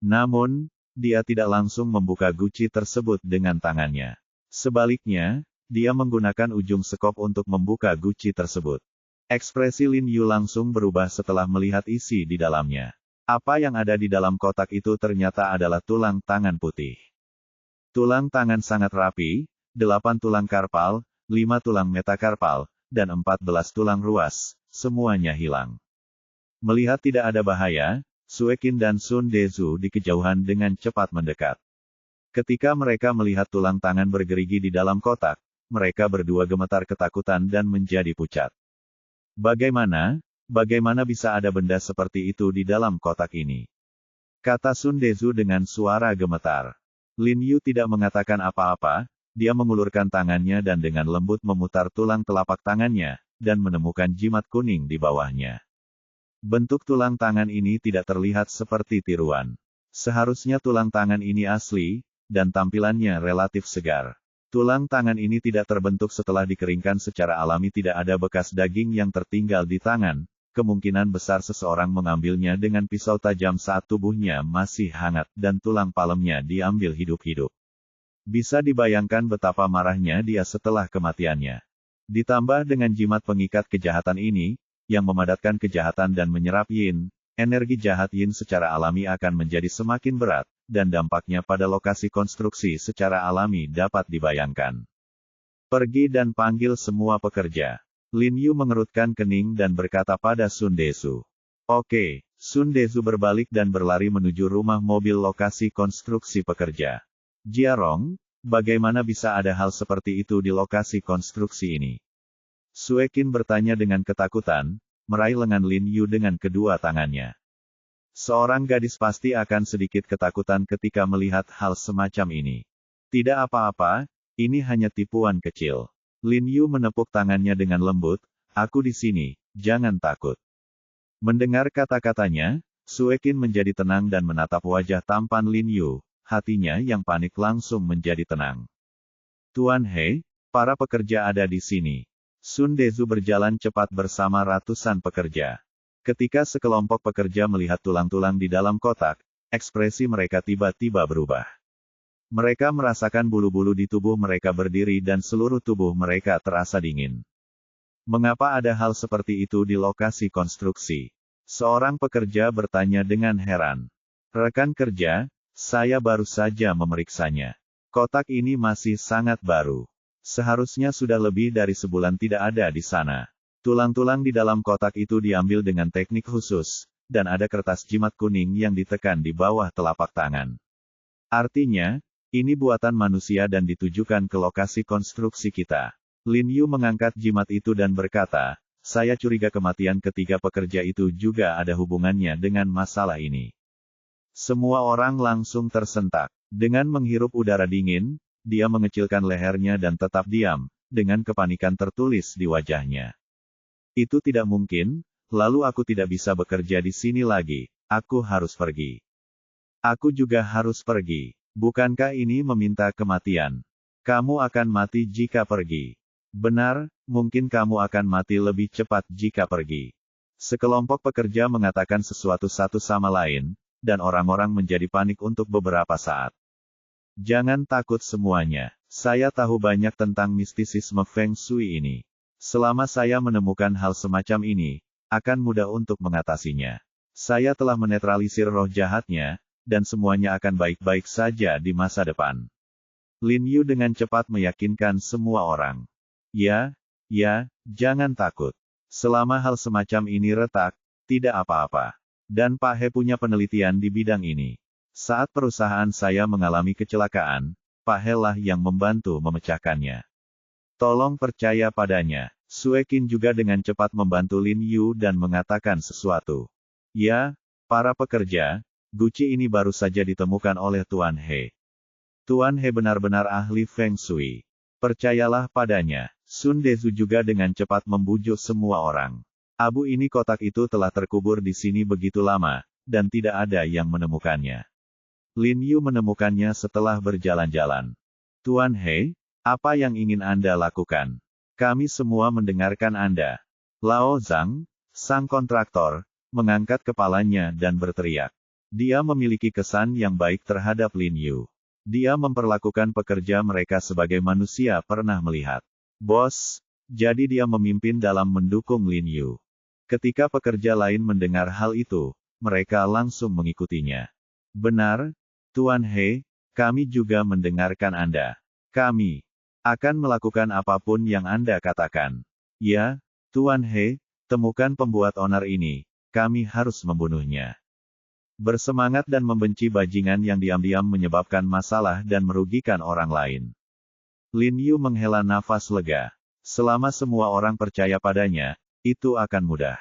[SPEAKER 1] Namun, dia tidak langsung membuka guci tersebut dengan tangannya. Sebaliknya, dia menggunakan ujung sekop untuk membuka guci tersebut. Ekspresi Lin Yu langsung berubah setelah melihat isi di dalamnya. Apa yang ada di dalam kotak itu ternyata adalah tulang tangan putih. Tulang tangan sangat rapi, 8 tulang karpal, 5 tulang metakarpal, dan 14 tulang ruas, semuanya hilang. Melihat tidak ada bahaya, Suekin dan Sun Desu di kejauhan dengan cepat mendekat. Ketika mereka melihat tulang tangan bergerigi di dalam kotak, mereka berdua gemetar ketakutan dan menjadi pucat. Bagaimana bisa ada benda seperti itu di dalam kotak ini? Kata Sun Desu dengan suara gemetar. Lin Yu tidak mengatakan apa-apa, dia mengulurkan tangannya dan dengan lembut memutar tulang telapak tangannya, dan menemukan jimat kuning di bawahnya. Bentuk tulang tangan ini tidak terlihat seperti tiruan. Seharusnya tulang tangan ini asli, dan tampilannya relatif segar. Tulang tangan ini tidak terbentuk setelah dikeringkan secara alami, tidak ada bekas daging yang tertinggal di tangan. Kemungkinan besar seseorang mengambilnya dengan pisau tajam saat tubuhnya masih hangat dan tulang palemnya diambil hidup-hidup. Bisa dibayangkan betapa marahnya dia setelah kematiannya. Ditambah dengan jimat pengikat kejahatan ini, yang memadatkan kejahatan dan menyerap yin, energi jahat yin secara alami akan menjadi semakin berat, dan dampaknya pada lokasi konstruksi secara alami dapat dibayangkan. Pergi dan panggil semua pekerja. Lin Yu mengerutkan kening dan berkata pada Sun Desu. Oke, Sun Desu berbalik dan berlari menuju rumah mobil lokasi konstruksi pekerja. Jiarong, bagaimana bisa ada hal seperti itu di lokasi konstruksi ini? Sue Qin bertanya dengan ketakutan, meraih lengan Lin Yu dengan kedua tangannya. Seorang gadis pasti akan sedikit ketakutan ketika melihat hal semacam ini. Tidak apa-apa, ini hanya tipuan kecil. Lin Yu menepuk tangannya dengan lembut, aku di sini, jangan takut. Mendengar kata-katanya, Sue Qin menjadi tenang dan menatap wajah tampan Lin Yu, hatinya yang panik langsung menjadi tenang. Tuan He, para pekerja ada di sini. Sun Desu berjalan cepat bersama ratusan pekerja. Ketika sekelompok pekerja melihat tulang-tulang di dalam kotak, ekspresi mereka tiba-tiba berubah. Mereka merasakan bulu-bulu di tubuh mereka berdiri dan seluruh tubuh mereka terasa dingin. Mengapa ada hal seperti itu di lokasi konstruksi? Seorang pekerja bertanya dengan heran. Rekan kerja, saya baru saja memeriksanya. Kotak ini masih sangat baru. Seharusnya sudah lebih dari sebulan tidak ada di sana. Tulang-tulang di dalam kotak itu diambil dengan teknik khusus, dan ada kertas jimat kuning yang ditekan di bawah telapak tangan. Artinya, ini buatan manusia dan ditujukan ke lokasi konstruksi kita. Lin Yu mengangkat jimat itu dan berkata, saya curiga kematian ketiga pekerja itu juga ada hubungannya dengan masalah ini. Semua orang langsung tersentak. Dengan menghirup udara dingin, dia mengecilkan lehernya dan tetap diam, dengan kepanikan tertulis di wajahnya. Itu tidak mungkin, lalu aku tidak bisa bekerja di sini lagi, aku harus pergi. Aku juga harus pergi. Bukankah ini meminta kematian? Kamu akan mati jika pergi. Benar, mungkin kamu akan mati lebih cepat jika pergi. Sekelompok pekerja mengatakan sesuatu satu sama lain, dan orang-orang menjadi panik untuk beberapa saat. Jangan takut semuanya, saya tahu banyak tentang mistisisme Feng Shui ini. Selama saya menemukan hal semacam ini, akan mudah untuk mengatasinya. Saya telah menetralisir roh jahatnya, dan semuanya akan baik-baik saja di masa depan. Lin Yu dengan cepat meyakinkan semua orang. Ya, jangan takut. Selama hal semacam ini retak, tidak apa-apa. Dan Pak He punya penelitian di bidang ini. Saat perusahaan saya mengalami kecelakaan, Pak He lah yang membantu memecahkannya. Tolong percaya padanya. Sue Qin juga dengan cepat membantu Lin Yu dan mengatakan sesuatu. Ya, para pekerja, guci ini baru saja ditemukan oleh Tuan He. Tuan He benar-benar ahli Feng Shui. Percayalah padanya. Sun Desu juga dengan cepat membujuk semua orang. Abu ini kotak itu telah terkubur di sini begitu lama, dan tidak ada yang menemukannya. Lin Yu menemukannya setelah berjalan-jalan. Tuan He, apa yang ingin Anda lakukan? Kami semua mendengarkan Anda. Lao Zhang, sang kontraktor, mengangkat kepalanya dan berteriak. Dia memiliki kesan yang baik terhadap Lin Yu. Dia memperlakukan pekerja mereka sebagai manusia pernah melihat. Bos, jadi dia memimpin dalam mendukung Lin Yu. Ketika pekerja lain mendengar hal itu, mereka langsung mengikutinya. Benar, Tuan He, kami juga mendengarkan Anda. Kami akan melakukan apapun yang Anda katakan. Ya, Tuan He, temukan pembuat onar ini, kami harus membunuhnya. Bersemangat dan membenci bajingan yang diam-diam menyebabkan masalah dan merugikan orang lain. Lin Yu menghela nafas lega. Selama semua orang percaya padanya, itu akan mudah.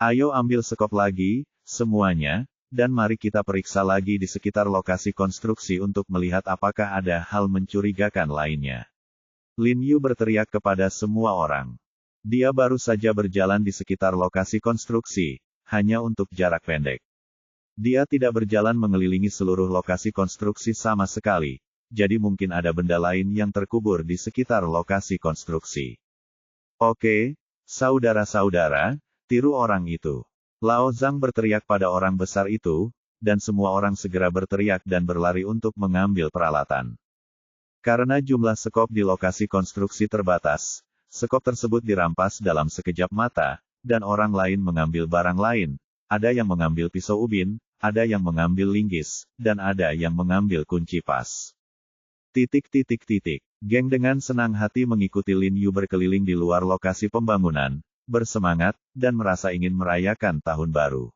[SPEAKER 1] Ayo ambil sekop lagi, semuanya, dan mari kita periksa lagi di sekitar lokasi konstruksi untuk melihat apakah ada hal mencurigakan lainnya. Lin Yu berteriak kepada semua orang. Dia baru saja berjalan di sekitar lokasi konstruksi, hanya untuk jarak pendek. Dia tidak berjalan mengelilingi seluruh lokasi konstruksi sama sekali, jadi mungkin ada benda lain yang terkubur di sekitar lokasi konstruksi. Oke, saudara-saudara, tiru orang itu. Lao Zhang berteriak pada orang besar itu, dan semua orang segera berteriak dan berlari untuk mengambil peralatan. Karena jumlah sekop di lokasi konstruksi terbatas, sekop tersebut dirampas dalam sekejap mata, dan orang lain mengambil barang lain. Ada yang mengambil pisau ubin, ada yang mengambil linggis, dan ada yang mengambil kunci pas. Geng dengan senang hati mengikuti Lin Yu berkeliling di luar lokasi pembangunan, bersemangat, dan merasa ingin merayakan tahun baru.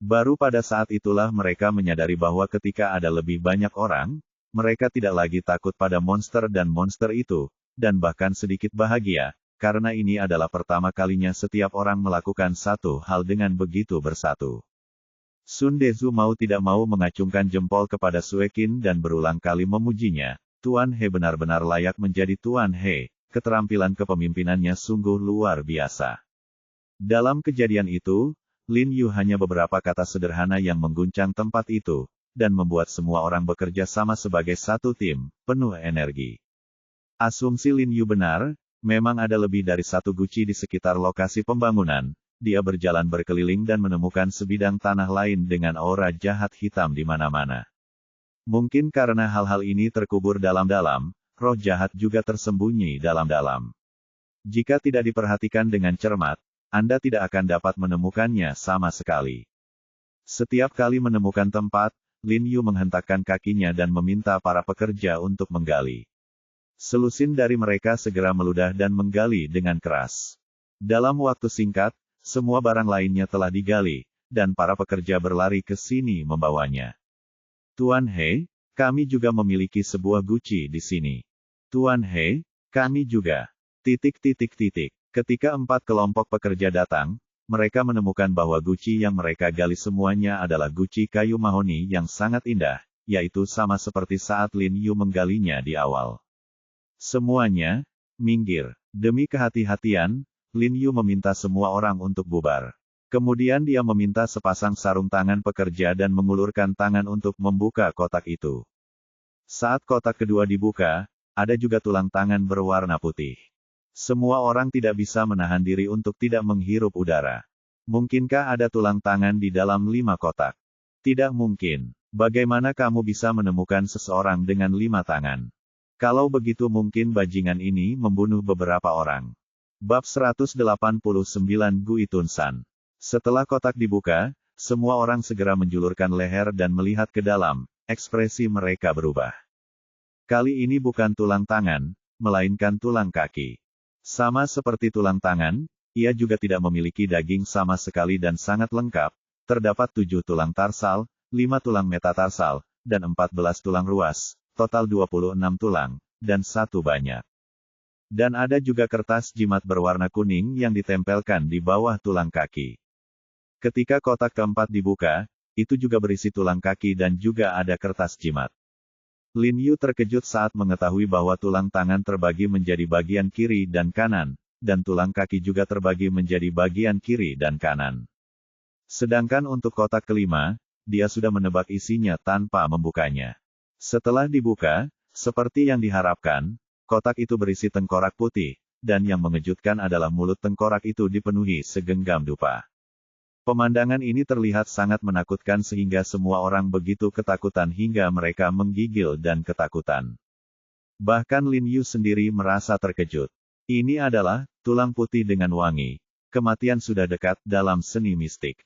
[SPEAKER 1] Baru pada saat itulah mereka menyadari bahwa ketika ada lebih banyak orang, mereka tidak lagi takut pada monster dan monster itu, dan bahkan sedikit bahagia, karena ini adalah pertama kalinya setiap orang melakukan satu hal dengan begitu bersatu. Sun Dezu mau tidak mau mengacungkan jempol kepada Sue Qin dan berulang kali memujinya. Tuan He benar-benar layak menjadi Tuan He, keterampilan kepemimpinannya sungguh luar biasa. Dalam kejadian itu, Lin Yu hanya beberapa kata sederhana yang mengguncang tempat itu, dan membuat semua orang bekerja sama sebagai satu tim, penuh energi. Asumsi Lin Yu benar, memang ada lebih dari satu guci di sekitar lokasi pembangunan. Dia berjalan berkeliling dan menemukan sebidang tanah lain dengan aura jahat hitam di mana-mana. Mungkin karena hal-hal ini terkubur dalam-dalam, roh jahat juga tersembunyi dalam-dalam. Jika tidak diperhatikan dengan cermat, Anda tidak akan dapat menemukannya sama sekali. Setiap kali menemukan tempat, Lin Yu menghentakkan kakinya dan meminta para pekerja untuk menggali. Selusin dari mereka segera meludah dan menggali dengan keras. Dalam waktu singkat, semua barang lainnya telah digali, dan para pekerja berlari ke sini membawanya. Tuan He, kami juga memiliki sebuah guci di sini. Tuan He, kami juga. Ketika 4 kelompok pekerja datang, mereka menemukan bahwa guci yang mereka gali semuanya adalah guci kayu mahoni yang sangat indah, yaitu sama seperti saat Lin Yu menggalinya di awal. Semuanya, minggir. Demi kehati-hatian, Lin Yu meminta semua orang untuk bubar. Kemudian dia meminta sepasang sarung tangan pekerja dan mengulurkan tangan untuk membuka kotak itu. Saat kotak kedua dibuka, ada juga tulang tangan berwarna putih. Semua orang tidak bisa menahan diri untuk tidak menghirup udara. Mungkinkah ada tulang tangan di dalam 5 kotak? Tidak mungkin. Bagaimana kamu bisa menemukan seseorang dengan 5 tangan? Kalau begitu mungkin bajingan ini membunuh beberapa orang. Bab 189 Gui Tunsan. Setelah kotak dibuka, semua orang segera menjulurkan leher dan melihat ke dalam, ekspresi mereka berubah. Kali ini bukan tulang tangan, melainkan tulang kaki. Sama seperti tulang tangan, ia juga tidak memiliki daging sama sekali dan sangat lengkap, terdapat 7 tulang tarsal, 5 tulang metatarsal, dan 14 tulang ruas, total 26 tulang, dan 1 banyak. Dan ada juga kertas jimat berwarna kuning yang ditempelkan di bawah tulang kaki. Ketika kotak keempat dibuka, itu juga berisi tulang kaki dan juga ada kertas jimat. Lin Yu terkejut saat mengetahui bahwa tulang tangan terbagi menjadi bagian kiri dan kanan, dan tulang kaki juga terbagi menjadi bagian kiri dan kanan. Sedangkan untuk kotak kelima, dia sudah menebak isinya tanpa membukanya. Setelah dibuka, seperti yang diharapkan, kotak itu berisi tengkorak putih, dan yang mengejutkan adalah mulut tengkorak itu dipenuhi segenggam dupa. Pemandangan ini terlihat sangat menakutkan sehingga semua orang begitu ketakutan hingga mereka menggigil dan ketakutan. Bahkan Lin Yu sendiri merasa terkejut. Ini adalah tulang putih dengan wangi. Kematian sudah dekat dalam seni mistik.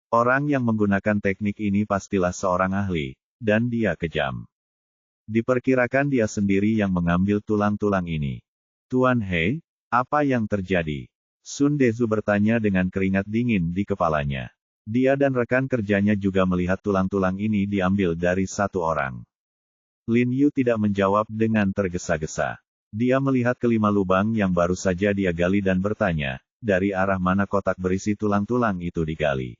[SPEAKER 1] Orang yang menggunakan teknik ini pastilah seorang ahli, dan dia kejam. Diperkirakan dia sendiri yang mengambil tulang-tulang ini. Tuan He, apa yang terjadi? Sun Dezu bertanya dengan keringat dingin di kepalanya. Dia dan rekan kerjanya juga melihat tulang-tulang ini diambil dari satu orang. Lin Yu tidak menjawab dengan tergesa-gesa. Dia melihat kelima lubang yang baru saja dia gali dan bertanya, dari arah mana kotak berisi tulang-tulang itu digali.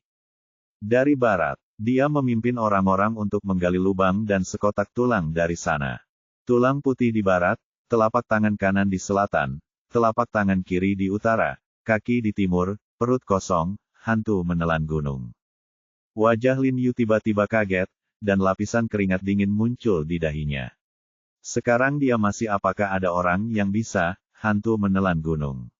[SPEAKER 1] Dari barat, dia memimpin orang-orang untuk menggali lubang dan sekotak tulang dari sana. Tulang putih di barat, telapak tangan kanan di selatan, telapak tangan kiri di utara, kaki di timur, perut kosong, hantu menelan gunung. Wajah Lin Yu tiba-tiba kaget, dan lapisan keringat dingin muncul di dahinya. Sekarang dia masih apakah ada orang yang bisa, hantu menelan gunung.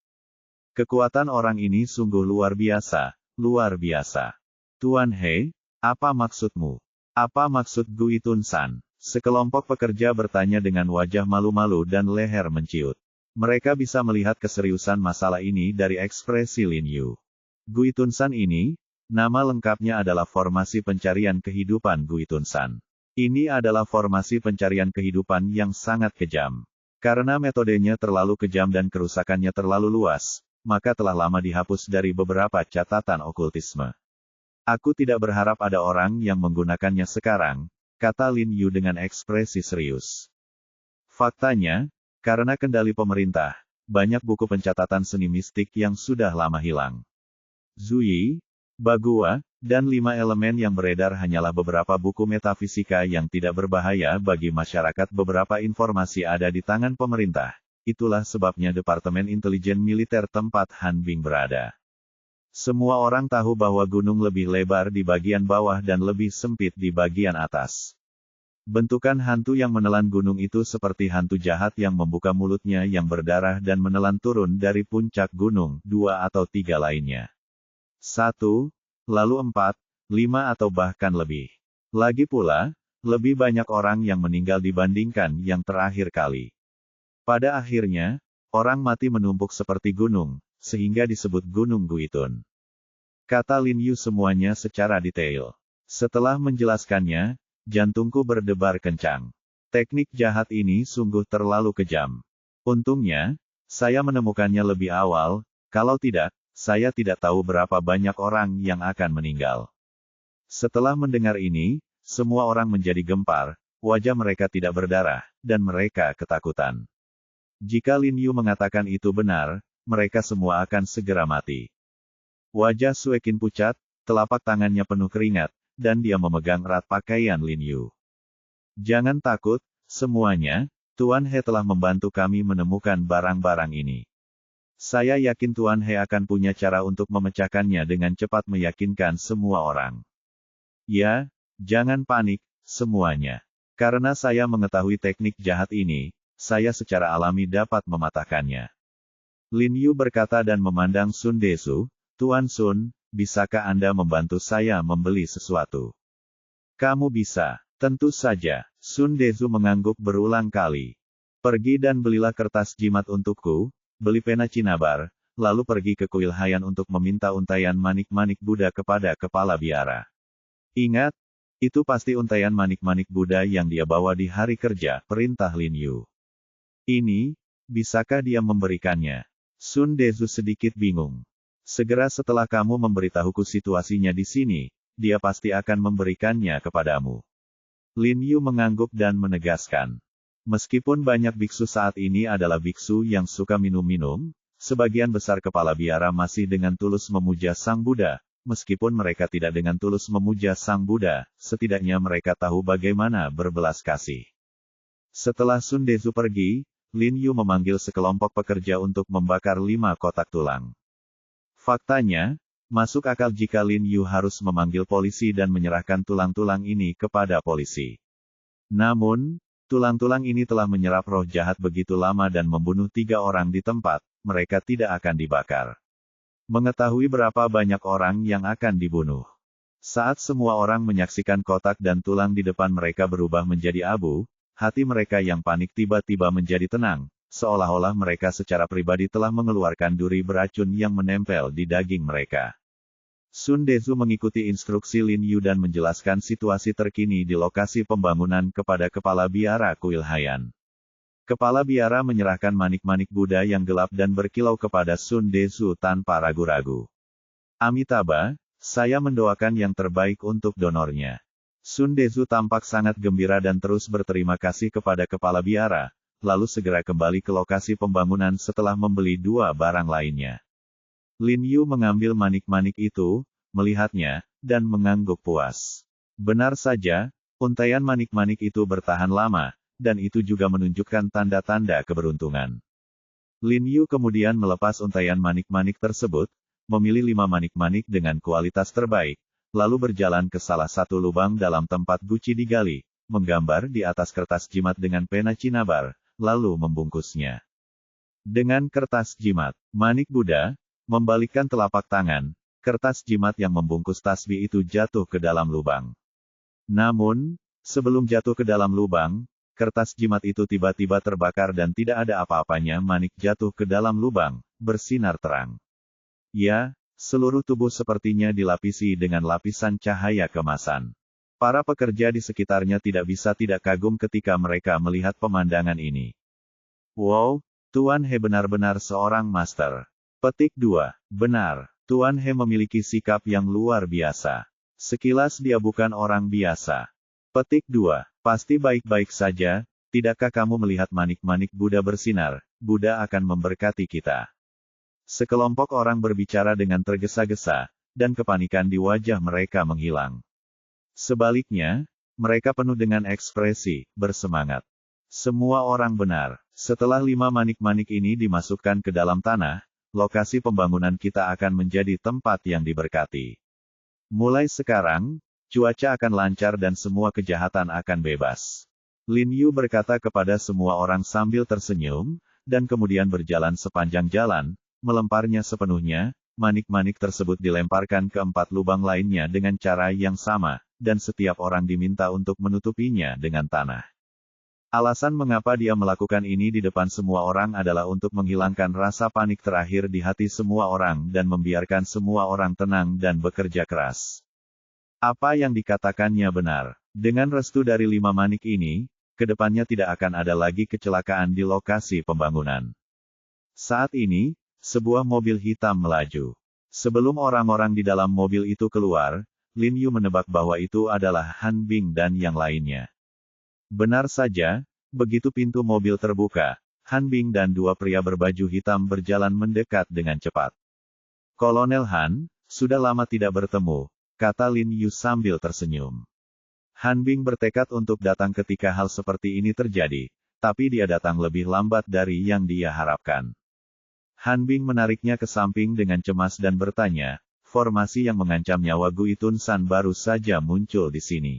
[SPEAKER 1] Kekuatan orang ini sungguh luar biasa, luar biasa. Tuan He, apa maksudmu? Apa maksud Gui Tunsan? Sekelompok pekerja bertanya dengan wajah malu-malu dan leher menciut. Mereka bisa melihat keseriusan masalah ini dari ekspresi Lin Yu. Gui Tunsan ini, nama lengkapnya adalah Formasi Pencarian Kehidupan Gui Tunsan. Ini adalah formasi pencarian kehidupan yang sangat kejam. Karena metodenya terlalu kejam dan kerusakannya terlalu luas, maka telah lama dihapus dari beberapa catatan okultisme. Aku tidak berharap ada orang yang menggunakannya sekarang, kata Lin Yu dengan ekspresi serius. Faktanya, karena kendali pemerintah, banyak buku pencatatan seni mistik yang sudah lama hilang. Zuyi, Bagua, dan 5 elemen yang beredar hanyalah beberapa buku metafisika yang tidak berbahaya bagi masyarakat. Beberapa informasi ada di tangan pemerintah. Itulah sebabnya Departemen Intelijen Militer tempat Han Bing berada. Semua orang tahu bahwa gunung lebih lebar di bagian bawah dan lebih sempit di bagian atas. Bentukan hantu yang menelan gunung itu seperti hantu jahat yang membuka mulutnya yang berdarah dan menelan turun dari puncak gunung, 2 atau 3 lainnya. 1, lalu 4, 5 atau bahkan lebih. Lagi pula, lebih banyak orang yang meninggal dibandingkan yang terakhir kali. Pada akhirnya, orang mati menumpuk seperti gunung, sehingga disebut Gunung Guitun. Kata Lin Yu semuanya secara detail. Setelah menjelaskannya, jantungku berdebar kencang. Teknik jahat ini sungguh terlalu kejam. Untungnya, saya menemukannya lebih awal, kalau tidak, saya tidak tahu berapa banyak orang yang akan meninggal. Setelah mendengar ini, semua orang menjadi gempar, wajah mereka tidak berdarah, dan mereka ketakutan. Jika Lin Yu mengatakan itu benar, mereka semua akan segera mati. Wajah Suekin pucat, telapak tangannya penuh keringat, dan dia memegang erat pakaian Lin Yu. Jangan takut, semuanya, Tuan He telah membantu kami menemukan barang-barang ini. Saya yakin Tuan He akan punya cara untuk memecahkannya dengan cepat meyakinkan semua orang. Ya, jangan panik, semuanya. Karena saya mengetahui teknik jahat ini, saya secara alami dapat mematahkannya. Lin Yu berkata dan memandang Sun Desu, Tuan Sun, bisakah Anda membantu saya membeli sesuatu? Kamu bisa, tentu saja, Sun Desu mengangguk berulang kali. Pergi dan belilah kertas jimat untukku, beli pena cinabar, lalu pergi ke kuil Hayan untuk meminta untaian manik-manik Buddha kepada kepala biara. Ingat, itu pasti untaian manik-manik Buddha yang dia bawa di hari kerja, perintah Lin Yu. Ini, bisakah dia memberikannya? Sun Desu sedikit bingung. Segera setelah kamu memberitahuku situasinya di sini, dia pasti akan memberikannya kepadamu. Lin Yu mengangguk dan menegaskan. Meskipun banyak biksu saat ini adalah biksu yang suka minum-minum, sebagian besar kepala biara masih dengan tulus memuja Sang Buddha. Meskipun mereka tidak dengan tulus memuja Sang Buddha, setidaknya mereka tahu bagaimana berbelas kasih. Setelah Sun Desu pergi, Lin Yu memanggil sekelompok pekerja untuk membakar 5 kotak tulang. Faktanya, masuk akal jika Lin Yu harus memanggil polisi dan menyerahkan tulang-tulang ini kepada polisi. Namun, tulang-tulang ini telah menyerap roh jahat begitu lama dan membunuh 3 orang di tempat, mereka tidak akan dibakar. Mengetahui berapa banyak orang yang akan dibunuh. Saat semua orang menyaksikan kotak dan tulang di depan mereka berubah menjadi abu, hati mereka yang panik tiba-tiba menjadi tenang, seolah-olah mereka secara pribadi telah mengeluarkan duri beracun yang menempel di daging mereka. Sun Desu mengikuti instruksi Lin Yu dan menjelaskan situasi terkini di lokasi pembangunan kepada kepala biara kuil Hayan. Kepala biara menyerahkan manik-manik Buddha yang gelap dan berkilau kepada Sun Desu tanpa ragu-ragu. Amitabha, saya mendoakan yang terbaik untuk donornya. Sun Desu tampak sangat gembira dan terus berterima kasih kepada kepala biara, lalu segera kembali ke lokasi pembangunan setelah membeli 2 barang lainnya. Lin Yu mengambil manik-manik itu, melihatnya, dan mengangguk puas. Benar saja, untaian manik-manik itu bertahan lama, dan itu juga menunjukkan tanda-tanda keberuntungan. Lin Yu kemudian melepas untaian manik-manik tersebut, memilih 5 manik-manik dengan kualitas terbaik, lalu berjalan ke salah satu lubang dalam tempat guci digali, menggambar di atas kertas jimat dengan pena cinabar, lalu membungkusnya. Dengan kertas jimat, Manik Buddha membalikkan telapak tangan, kertas jimat yang membungkus tasbih itu jatuh ke dalam lubang. Namun, sebelum jatuh ke dalam lubang, kertas jimat itu tiba-tiba terbakar dan tidak ada apa-apanya. Manik jatuh ke dalam lubang, bersinar terang. Ya, seluruh tubuh sepertinya dilapisi dengan lapisan cahaya kemasan. Para pekerja di sekitarnya tidak bisa tidak kagum ketika mereka melihat pemandangan ini. Wow, Tuan He benar-benar seorang master. Petik 2. Benar, Tuan He memiliki sikap yang luar biasa. Sekilas dia bukan orang biasa. Petik 2. Pasti baik-baik saja, tidakkah kamu melihat manik-manik Buddha bersinar? Buddha akan memberkati kita. Sekelompok orang berbicara dengan tergesa-gesa, dan kepanikan di wajah mereka menghilang. Sebaliknya, mereka penuh dengan ekspresi bersemangat. Semua orang benar. Setelah 5 manik-manik ini dimasukkan ke dalam tanah, lokasi pembangunan kita akan menjadi tempat yang diberkati. Mulai sekarang, cuaca akan lancar dan semua kejahatan akan bebas. Lin Yu berkata kepada semua orang sambil tersenyum, dan kemudian berjalan sepanjang jalan, melemparnya sepenuhnya. Manik-manik tersebut dilemparkan ke 4 lubang lainnya dengan cara yang sama, dan setiap orang diminta untuk menutupinya dengan tanah. Alasan mengapa dia melakukan ini di depan semua orang adalah untuk menghilangkan rasa panik terakhir di hati semua orang dan membiarkan semua orang tenang dan bekerja keras. Apa yang dikatakannya benar. Dengan restu dari 5 manik ini, kedepannya tidak akan ada lagi kecelakaan di lokasi pembangunan. Saat ini, sebuah mobil hitam melaju. Sebelum orang-orang di dalam mobil itu keluar, Lin Yu menebak bahwa itu adalah Han Bing dan yang lainnya. Benar saja, begitu pintu mobil terbuka, Han Bing dan 2 pria berbaju hitam berjalan mendekat dengan cepat. Kolonel Han, sudah lama tidak bertemu, kata Lin Yu sambil tersenyum. Han Bing bertekad untuk datang ketika hal seperti ini terjadi, tapi dia datang lebih lambat dari yang dia harapkan. Han Bing menariknya ke samping dengan cemas dan bertanya, formasi yang mengancam nyawa Gui Tun San baru saja muncul di sini.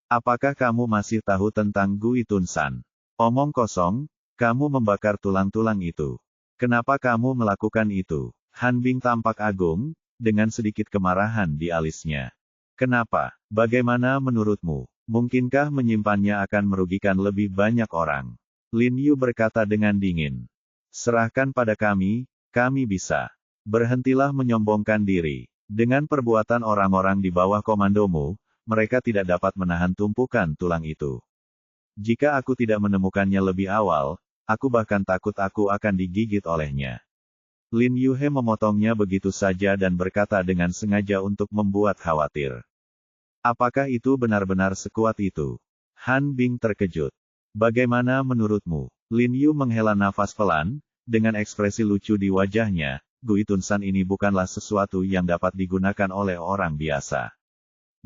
[SPEAKER 1] Apakah kamu masih tahu tentang Gui Tun San? Omong kosong, kamu membakar tulang-tulang itu. Kenapa kamu melakukan itu? Han Bing tampak agung, dengan sedikit kemarahan di alisnya. Kenapa? Bagaimana menurutmu? Mungkinkah menyimpannya akan merugikan lebih banyak orang? Lin Yu berkata dengan dingin. Serahkan pada kami bisa. Berhentilah menyombongkan diri. Dengan perbuatan orang-orang di bawah komandomu, mereka tidak dapat menahan tumpukan tulang itu. Jika aku tidak menemukannya lebih awal, aku bahkan takut aku akan digigit olehnya. Lin Yuhe memotongnya begitu saja dan berkata dengan sengaja untuk membuat khawatir. Apakah itu benar-benar sekuat itu? Han Bing terkejut. Bagaimana menurutmu? Lin Yu menghela nafas pelan, dengan ekspresi lucu di wajahnya. Gui Tun San ini bukanlah sesuatu yang dapat digunakan oleh orang biasa.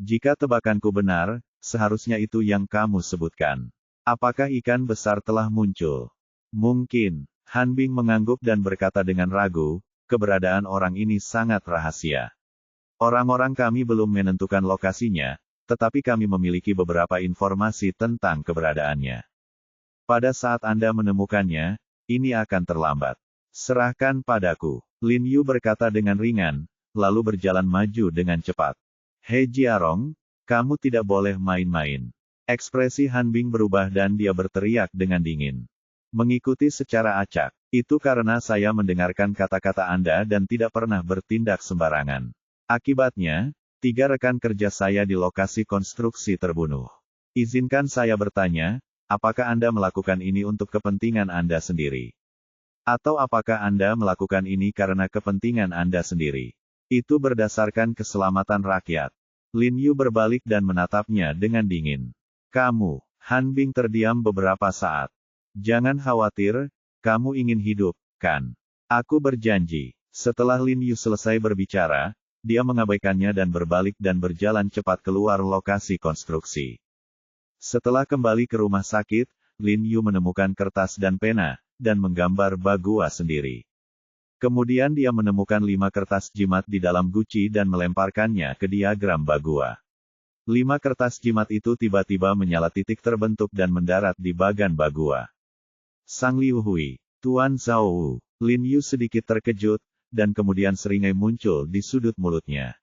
[SPEAKER 1] Jika tebakanku benar, seharusnya itu yang kamu sebutkan. Apakah ikan besar telah muncul? Mungkin. Han Bing mengangguk dan berkata dengan ragu, keberadaan orang ini sangat rahasia. Orang-orang kami belum menentukan lokasinya, tetapi kami memiliki beberapa informasi tentang keberadaannya. Pada saat Anda menemukannya, ini akan terlambat. Serahkan padaku. Lin Yu berkata dengan ringan, lalu berjalan maju dengan cepat. He Jiarong, kamu tidak boleh main-main. Ekspresi Han Bing berubah dan dia berteriak dengan dingin. Mengikuti secara acak. Itu karena saya mendengarkan kata-kata Anda dan tidak pernah bertindak sembarangan. Akibatnya, 3 rekan kerja saya di lokasi konstruksi terbunuh. Izinkan saya bertanya, apakah Anda melakukan ini untuk kepentingan Anda sendiri? Atau apakah Anda melakukan ini karena kepentingan Anda sendiri? Itu berdasarkan keselamatan rakyat. Lin Yu berbalik dan menatapnya dengan dingin. Kamu, Han Bing terdiam beberapa saat. Jangan khawatir, kamu ingin hidup, kan? Aku berjanji. Setelah Lin Yu selesai berbicara, dia mengabaikannya dan berbalik dan berjalan cepat keluar lokasi konstruksi. Setelah kembali ke rumah sakit, Lin Yu menemukan kertas dan pena, dan menggambar Bagua sendiri. Kemudian dia menemukan 5 kertas jimat di dalam guci dan melemparkannya ke diagram Bagua. 5 kertas jimat itu tiba-tiba menyala titik terbentuk dan mendarat di bagan Bagua. Sang Liu Hui, Tuan Zhao Wu, Lin Yu sedikit terkejut, dan kemudian seringai muncul di sudut mulutnya.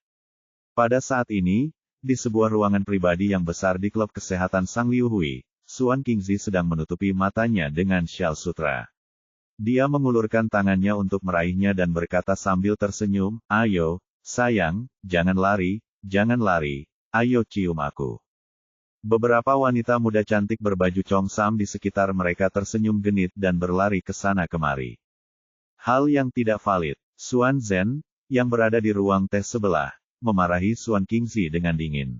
[SPEAKER 1] Pada saat ini, di sebuah ruangan pribadi yang besar di klub kesehatan Sang Liu Hui, Xuan Qingzi sedang menutupi matanya dengan syal sutra. Dia mengulurkan tangannya untuk meraihnya dan berkata sambil tersenyum, "Ayo, sayang, jangan lari, ayo cium aku." Beberapa wanita muda cantik berbaju Chongsam di sekitar mereka tersenyum genit dan berlari ke sana kemari. Hal yang tidak valid, Xuan Zhen, yang berada di ruang teh sebelah, memarahi Xuan Qingzi dengan dingin.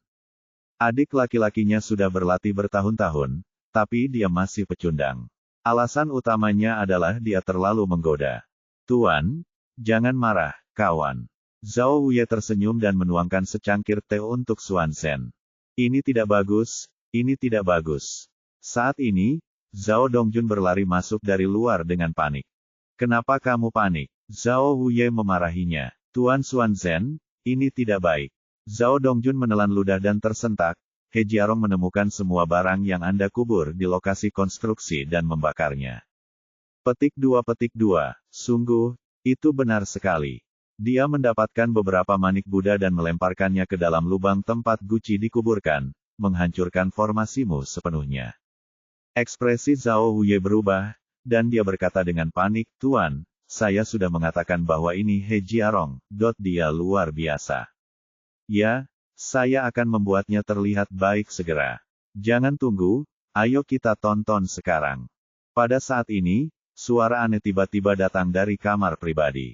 [SPEAKER 1] Adik laki-lakinya sudah berlatih bertahun-tahun, tapi dia masih pecundang. Alasan utamanya adalah dia terlalu menggoda. "Tuan, jangan marah, kawan." Zhao Wuye tersenyum dan menuangkan secangkir teh untuk Xuan Zhen. "Ini tidak bagus, ini tidak bagus." Saat ini, Zhao Dongjun berlari masuk dari luar dengan panik. "Kenapa kamu panik?" Zhao Wuye memarahinya. "Tuan Xuan Zhen, ini tidak baik." Zhao Dongjun menelan ludah dan tersentak. He Jiarong menemukan semua barang yang Anda kubur di lokasi konstruksi dan membakarnya. Petik 2. Sungguh, itu benar sekali. Dia mendapatkan beberapa manik Buddha dan melemparkannya ke dalam lubang tempat guci dikuburkan, menghancurkan formasimu sepenuhnya. Ekspresi Zhao Wuye berubah, dan dia berkata dengan panik, "Tuan, saya sudah mengatakan bahwa ini He Jiarong. Dia luar biasa. Ya, saya akan membuatnya terlihat baik segera. Jangan tunggu, ayo kita tonton sekarang." Pada saat ini, suara aneh tiba-tiba datang dari kamar pribadi.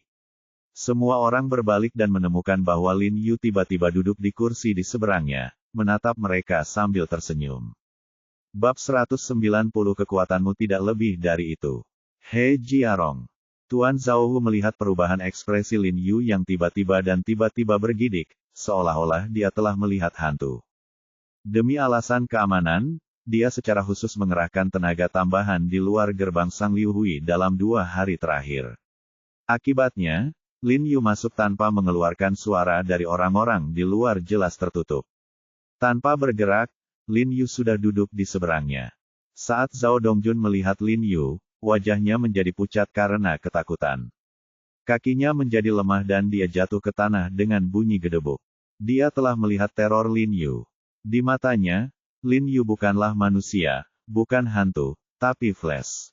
[SPEAKER 1] Semua orang berbalik dan menemukan bahwa Lin Yu tiba-tiba duduk di kursi di seberangnya, menatap mereka sambil tersenyum. Bab 190 Kekuatanmu tidak lebih dari itu. He Jiarong. Tuan Zhao Wu melihat perubahan ekspresi Lin Yu yang tiba-tiba dan tiba-tiba bergidik, seolah-olah dia telah melihat hantu. Demi alasan keamanan, dia secara khusus mengerahkan tenaga tambahan di luar gerbang Sang Liu Hui dalam 2 hari terakhir. Akibatnya, Lin Yu masuk tanpa mengeluarkan suara dari orang-orang di luar jelas tertutup. Tanpa bergerak, Lin Yu sudah duduk di seberangnya. Saat Zhao Dongjun melihat Lin Yu, wajahnya menjadi pucat karena ketakutan. Kakinya menjadi lemah dan dia jatuh ke tanah dengan bunyi gedebuk. Dia telah melihat teror Lin Yu. Di matanya, Lin Yu bukanlah manusia, bukan hantu, tapi Flash.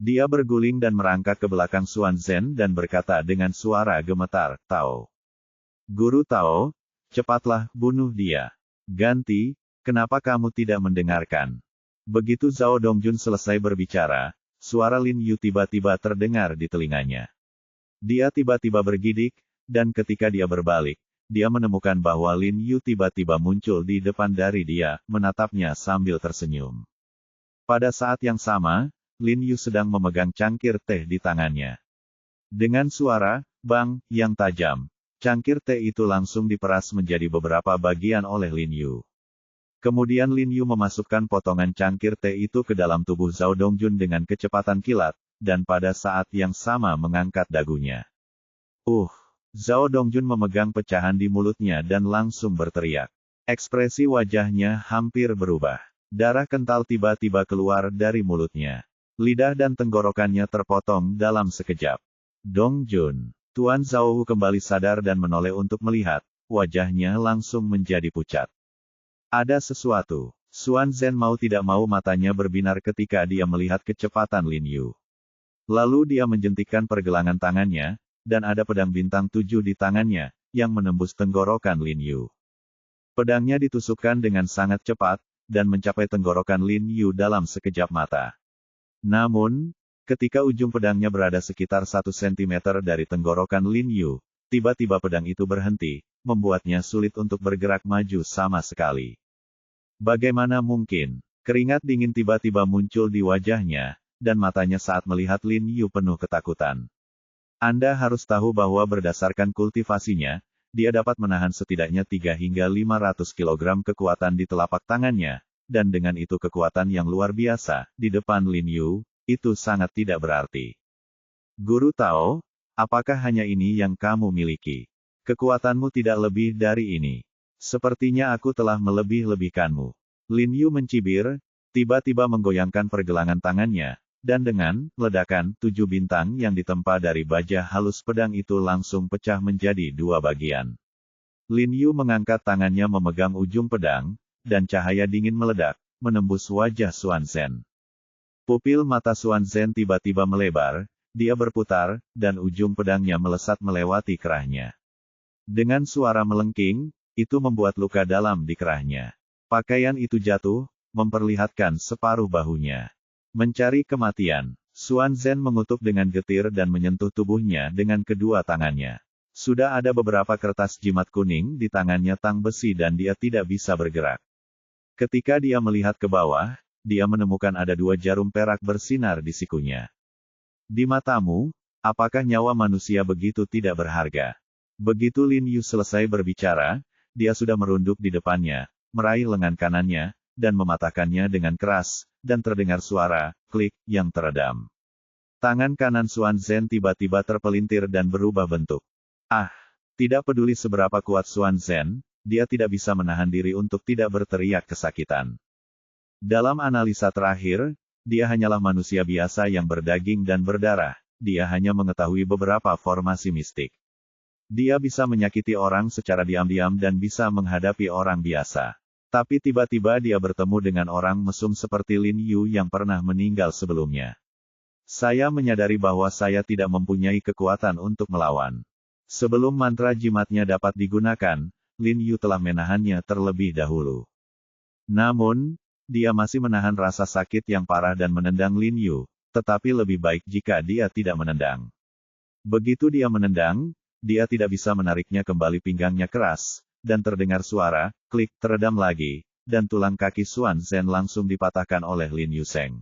[SPEAKER 1] Dia berguling dan merangkak ke belakang Xuan Zhen dan berkata dengan suara gemetar, "Tao. Guru Tao, cepatlah bunuh dia." "Ganti, kenapa kamu tidak mendengarkan?" Begitu Zhao Dongjun selesai berbicara, suara Lin Yu tiba-tiba terdengar di telinganya. Dia tiba-tiba bergidik, dan ketika dia berbalik, dia menemukan bahwa Lin Yu tiba-tiba muncul di depan dari dia, menatapnya sambil tersenyum. Pada saat yang sama, Lin Yu sedang memegang cangkir teh di tangannya. Dengan suara "bang" yang tajam, cangkir teh itu langsung diperas menjadi beberapa bagian oleh Lin Yu. Kemudian Lin Yu memasukkan potongan cangkir teh itu ke dalam tubuh Zhao Dongjun dengan kecepatan kilat, dan pada saat yang sama mengangkat dagunya. Zhao Dongjun memegang pecahan di mulutnya dan langsung berteriak. Ekspresi wajahnya hampir berubah. Darah kental tiba-tiba keluar dari mulutnya. Lidah dan tenggorokannya terpotong dalam sekejap. "Dongjun." Tuan Zhao Wu kembali sadar dan menoleh untuk melihat, wajahnya langsung menjadi pucat. Ada sesuatu. Xuan Zhen mau tidak mau matanya berbinar ketika dia melihat kecepatan Lin Yu. Lalu dia menjentikkan pergelangan tangannya, dan ada pedang bintang 7 di tangannya, yang menembus tenggorokan Lin Yu. Pedangnya ditusukkan dengan sangat cepat, dan mencapai tenggorokan Lin Yu dalam sekejap mata. Namun, ketika ujung pedangnya berada sekitar 1 cm dari tenggorokan Lin Yu, tiba-tiba pedang itu berhenti, membuatnya sulit untuk bergerak maju sama sekali. Bagaimana mungkin? Keringat dingin tiba-tiba muncul di wajahnya, dan matanya saat melihat Lin Yu penuh ketakutan. Anda harus tahu bahwa berdasarkan kultivasinya, dia dapat menahan setidaknya 3 hingga 500 kg kekuatan di telapak tangannya, dan dengan itu kekuatan yang luar biasa, di depan Lin Yu, itu sangat tidak berarti. "Guru Tao, Apakah hanya ini yang kamu miliki? Kekuatanmu tidak lebih dari ini. Sepertinya aku telah melebih-lebihkanmu. Lin Yu mencibir, tiba-tiba menggoyangkan pergelangan tangannya, dan dengan ledakan 7 bintang yang ditempa dari baja halus pedang itu langsung pecah menjadi 2 bagian. Lin Yu mengangkat tangannya memegang ujung pedang, dan cahaya dingin meledak, menembus wajah Xuan Zhen. Pupil mata Xuan Zhen tiba-tiba melebar, dia berputar, dan ujung pedangnya melesat melewati kerahnya. Dengan suara melengking, itu membuat luka dalam di kerahnya. Pakaian itu jatuh, memperlihatkan separuh bahunya. Mencari kematian, Xuan Zhen mengutuk dengan getir dan menyentuh tubuhnya dengan kedua tangannya. Sudah ada beberapa kertas jimat kuning di tangannya tang besi dan dia tidak bisa bergerak. Ketika dia melihat ke bawah, dia menemukan ada 2 jarum perak bersinar di sikunya. Di matamu, apakah nyawa manusia begitu tidak berharga? Begitu Lin Yu selesai berbicara, dia sudah merunduk di depannya, meraih lengan kanannya, dan mematahkannya dengan keras, dan terdengar suara klik yang teredam. Tangan kanan Xuan Zhen tiba-tiba terpelintir dan berubah bentuk. Tidak peduli seberapa kuat Xuan Zhen, dia tidak bisa menahan diri untuk tidak berteriak kesakitan. Dalam analisa terakhir, dia hanyalah manusia biasa yang berdaging dan berdarah, dia hanya mengetahui beberapa formasi mistik. Dia bisa menyakiti orang secara diam-diam dan bisa menghadapi orang biasa. Tapi tiba-tiba dia bertemu dengan orang mesum seperti Lin Yu yang pernah meninggal sebelumnya. Saya menyadari bahwa saya tidak mempunyai kekuatan untuk melawan. Sebelum mantra jimatnya dapat digunakan, Lin Yu telah menahannya terlebih dahulu. Namun, dia masih menahan rasa sakit yang parah dan menendang Lin Yu, tetapi lebih baik jika dia tidak menendang. Begitu dia menendang, dia tidak bisa menariknya kembali, pinggangnya keras, dan terdengar suara klik teredam lagi, dan tulang kaki Xuan Zhen langsung dipatahkan oleh Lin Yu Seng.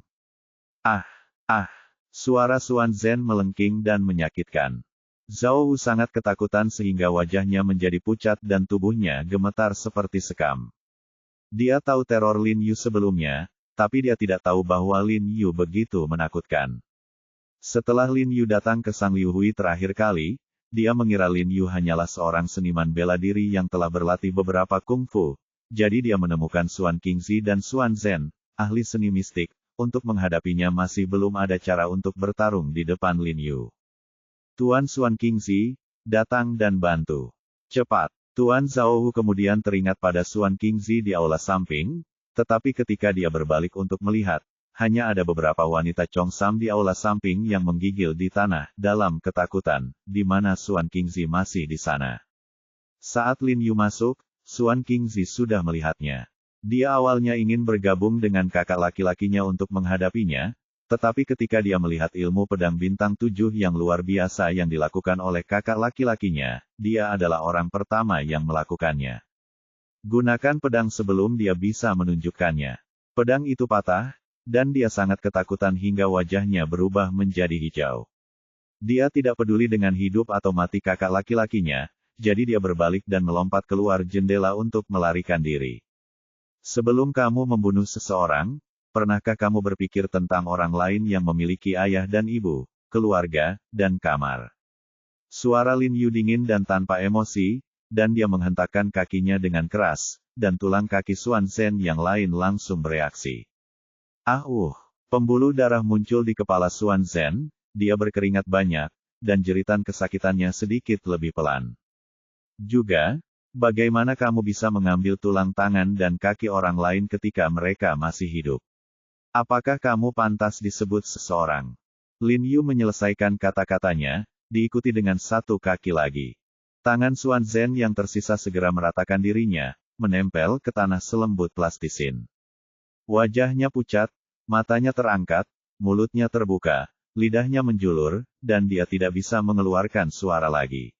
[SPEAKER 1] Suara Xuan Zhen melengking dan menyakitkan. Zhao Wu sangat ketakutan sehingga wajahnya menjadi pucat dan tubuhnya gemetar seperti sekam. Dia tahu teror Lin Yu sebelumnya, tapi dia tidak tahu bahwa Lin Yu begitu menakutkan. Setelah Lin Yu datang ke Sang Liu Hui terakhir kali, dia mengira Lin Yu hanyalah seorang seniman bela diri yang telah berlatih beberapa kungfu, jadi dia menemukan Xuan Qingzi dan Xuan Zhen, ahli seni mistik, untuk menghadapinya masih belum ada cara untuk bertarung di depan Lin Yu. Tuan Xuan Qingzi, datang dan bantu. Cepat. Tuan Zhao Wu kemudian teringat pada Xuan Qingzi di aula samping, tetapi ketika dia berbalik untuk melihat, hanya ada beberapa wanita Chongsam di aula samping yang menggigil di tanah, dalam ketakutan, di mana Xuan Qingzi masih di sana. Saat Lin Yu masuk, Xuan Qingzi sudah melihatnya. Dia awalnya ingin bergabung dengan kakak laki-lakinya untuk menghadapinya, tetapi ketika dia melihat ilmu pedang bintang 7 yang luar biasa yang dilakukan oleh kakak laki-lakinya, dia adalah orang pertama yang melakukannya. Gunakan pedang sebelum dia bisa menunjukkannya. Pedang itu patah, dan dia sangat ketakutan hingga wajahnya berubah menjadi hijau. Dia tidak peduli dengan hidup atau mati kakak laki-lakinya, jadi dia berbalik dan melompat keluar jendela untuk melarikan diri. Sebelum kamu membunuh seseorang, pernahkah kamu berpikir tentang orang lain yang memiliki ayah dan ibu, keluarga, dan kamar? Suara Lin Yu dingin dan tanpa emosi, dan dia menghentakkan kakinya dengan keras, dan tulang kaki Xuan Zhen yang lain langsung bereaksi. Pembuluh darah muncul di kepala Xuan Zhen, dia berkeringat banyak, dan jeritan kesakitannya sedikit lebih pelan. Juga, bagaimana kamu bisa mengambil tulang tangan dan kaki orang lain ketika mereka masih hidup? Apakah kamu pantas disebut seseorang? Lin Yu menyelesaikan kata-katanya, diikuti dengan satu kaki lagi. Tangan Xuan Zhen yang tersisa segera meratakan dirinya, menempel ke tanah selembut plastisin. Wajahnya pucat, matanya terangkat, mulutnya terbuka, lidahnya menjulur, dan dia tidak bisa mengeluarkan suara lagi.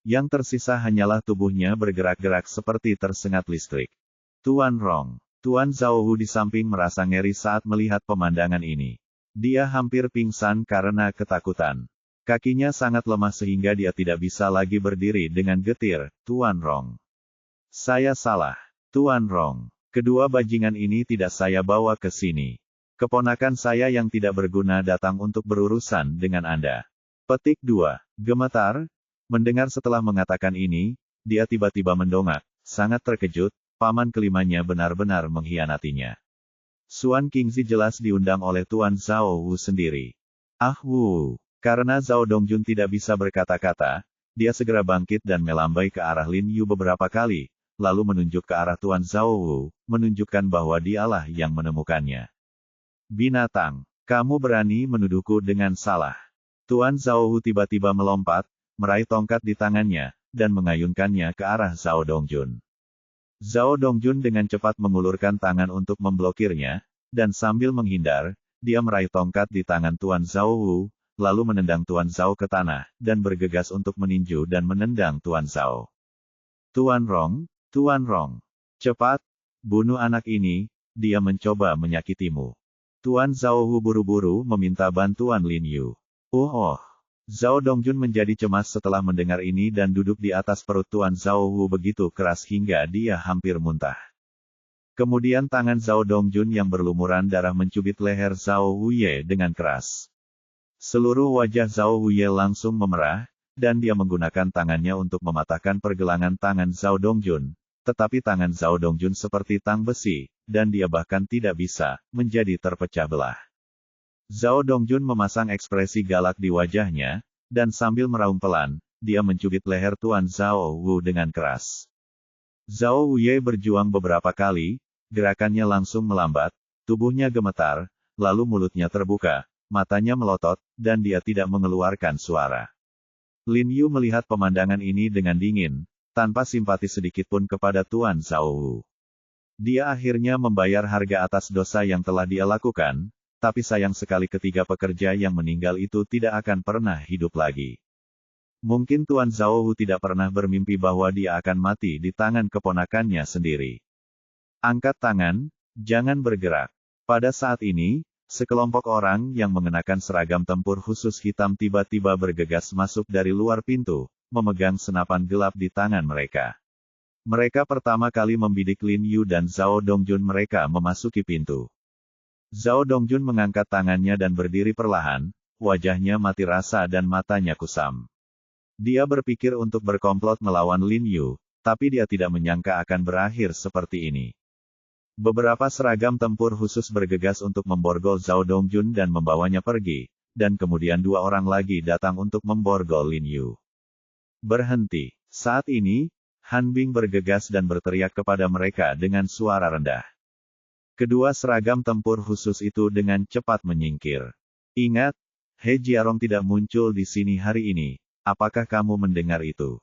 [SPEAKER 1] Yang tersisa hanyalah tubuhnya bergerak-gerak seperti tersengat listrik. Tuan Rong. Tuan Zhao Wu di samping merasa ngeri saat melihat pemandangan ini. Dia hampir pingsan karena ketakutan. Kakinya sangat lemah sehingga dia tidak bisa lagi berdiri dengan getir. Tuan Rong. Saya salah. Tuan Rong. Kedua bajingan ini tidak saya bawa ke sini. Keponakan saya yang tidak berguna datang untuk berurusan dengan Anda. Petik 2. Gemetar. Mendengar setelah mengatakan ini, dia tiba-tiba mendongak, sangat terkejut, paman kelimanya benar-benar mengkhianatinya. Xuan Qingzi jelas diundang oleh Tuan Zhao Wu sendiri. Ah Wu. Karena Zhao Dongjun tidak bisa berkata-kata, dia segera bangkit dan melambai ke arah Lin Yu beberapa kali, lalu menunjuk ke arah Tuan Zhao Wu, menunjukkan bahwa dialah yang menemukannya. Binatang, kamu berani menuduhku dengan salah. Tuan Zhao Wu tiba-tiba melompat, meraih tongkat di tangannya, dan mengayunkannya ke arah Zhao Dongjun. Zhao Dongjun dengan cepat mengulurkan tangan untuk memblokirnya, dan sambil menghindar, dia meraih tongkat di tangan Tuan Zhao Wu, lalu menendang Tuan Zhao ke tanah, dan bergegas untuk meninju dan menendang Tuan Zhao. Tuan Rong, cepat, bunuh anak ini, dia mencoba menyakitimu. Tuan Zhao Wu buru-buru meminta bantuan Lin Yu. Zhao Dongjun menjadi cemas setelah mendengar ini dan duduk di atas perut Tuan Zhao Wu begitu keras hingga dia hampir muntah. Kemudian tangan Zhao Dongjun yang berlumuran darah mencubit leher Zhao Wuye dengan keras. Seluruh wajah Zhao Wuye langsung memerah, dan dia menggunakan tangannya untuk mematahkan pergelangan tangan Zhao Dongjun, tetapi tangan Zhao Dongjun seperti tang besi, dan dia bahkan tidak bisa menjadi terpecah belah. Zhao Dongjun memasang ekspresi galak di wajahnya, dan sambil meraung pelan, dia mencubit leher Tuan Zhao Wu dengan keras. Zhao Wuye berjuang beberapa kali, gerakannya langsung melambat, tubuhnya gemetar, lalu mulutnya terbuka, matanya melotot, dan dia tidak mengeluarkan suara. Lin Yu melihat pemandangan ini dengan dingin, tanpa simpati sedikitpun kepada Tuan Zhao Wu. Dia akhirnya membayar harga atas dosa yang telah dia lakukan, tapi sayang sekali ketiga pekerja yang meninggal itu tidak akan pernah hidup lagi. Mungkin Tuan Zhao Wu tidak pernah bermimpi bahwa dia akan mati di tangan keponakannya sendiri. Angkat tangan, jangan bergerak. Pada saat ini, sekelompok orang yang mengenakan seragam tempur khusus hitam tiba-tiba bergegas masuk dari luar pintu, memegang senapan gelap di tangan mereka. Mereka pertama kali membidik Lin Yu dan Zhao Dongjun mereka memasuki pintu. Zhao Dongjun mengangkat tangannya dan berdiri perlahan, wajahnya mati rasa dan matanya kusam. Dia berpikir untuk berkomplot melawan Lin Yu, tapi dia tidak menyangka akan berakhir seperti ini. Beberapa seragam tempur khusus bergegas untuk memborgol Zhao Dongjun dan membawanya pergi, dan kemudian dua orang lagi datang untuk memborgol Lin Yu. Berhenti. Saat ini, Han Bing bergegas dan berteriak kepada mereka dengan suara rendah. Kedua seragam tempur khusus itu dengan cepat menyingkir. Ingat, He Jiarong tidak muncul di sini hari ini, apakah kamu mendengar itu?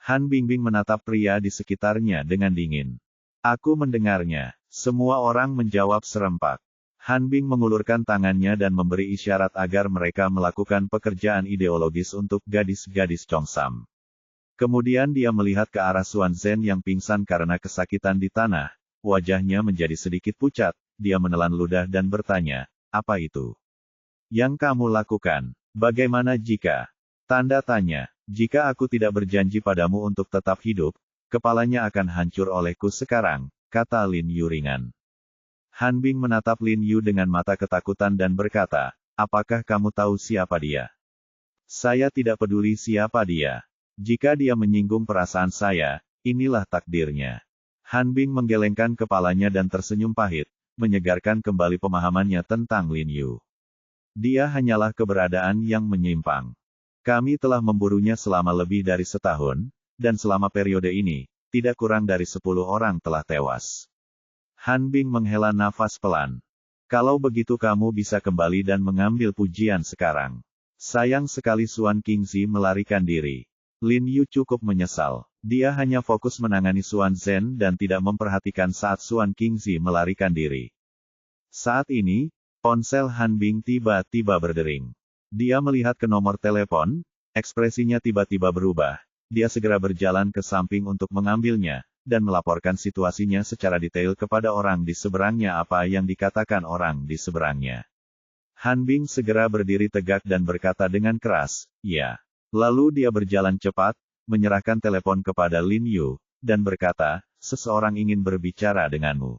[SPEAKER 1] Han Bingbing menatap pria di sekitarnya dengan dingin. Aku mendengarnya. Semua orang menjawab serempak. Han Bing mengulurkan tangannya dan memberi isyarat agar mereka melakukan pekerjaan ideologis untuk gadis-gadis Chongsam. Kemudian dia melihat ke arah Xuan Zhen yang pingsan karena kesakitan di tanah. Wajahnya menjadi sedikit pucat, dia menelan ludah dan bertanya, apa itu? Yang kamu lakukan? Bagaimana jika? Tanda tanya, jika aku tidak berjanji padamu untuk tetap hidup, kepalanya akan hancur olehku sekarang, kata Lin Yu ringan. Han Bing menatap Lin Yu dengan mata ketakutan dan berkata, apakah kamu tahu siapa dia? Saya tidak peduli siapa dia. Jika dia menyinggung perasaan saya, inilah takdirnya. Han Bing menggelengkan kepalanya dan tersenyum pahit, menyegarkan kembali pemahamannya tentang Lin Yu. Dia hanyalah keberadaan yang menyimpang. Kami telah memburunya selama lebih dari setahun, dan selama periode ini, tidak kurang dari 10 orang telah tewas. Han Bing menghela nafas pelan. Kalau begitu kamu bisa kembali dan mengambil pujian sekarang. Sayang sekali Xuan Qingzi melarikan diri. Lin Yu cukup menyesal. Dia hanya fokus menangani Xuan Zhen dan tidak memperhatikan saat Xuan Qingzi melarikan diri. Saat ini, ponsel Han Bing tiba-tiba berdering. Dia melihat ke nomor telepon, ekspresinya tiba-tiba berubah. Dia segera berjalan ke samping untuk mengambilnya, dan melaporkan situasinya secara detail kepada orang di seberangnya apa yang dikatakan orang di seberangnya. Han Bing segera berdiri tegak dan berkata dengan keras, ya. Lalu dia berjalan cepat, menyerahkan telepon kepada Lin Yu, dan berkata, seseorang ingin berbicara denganmu.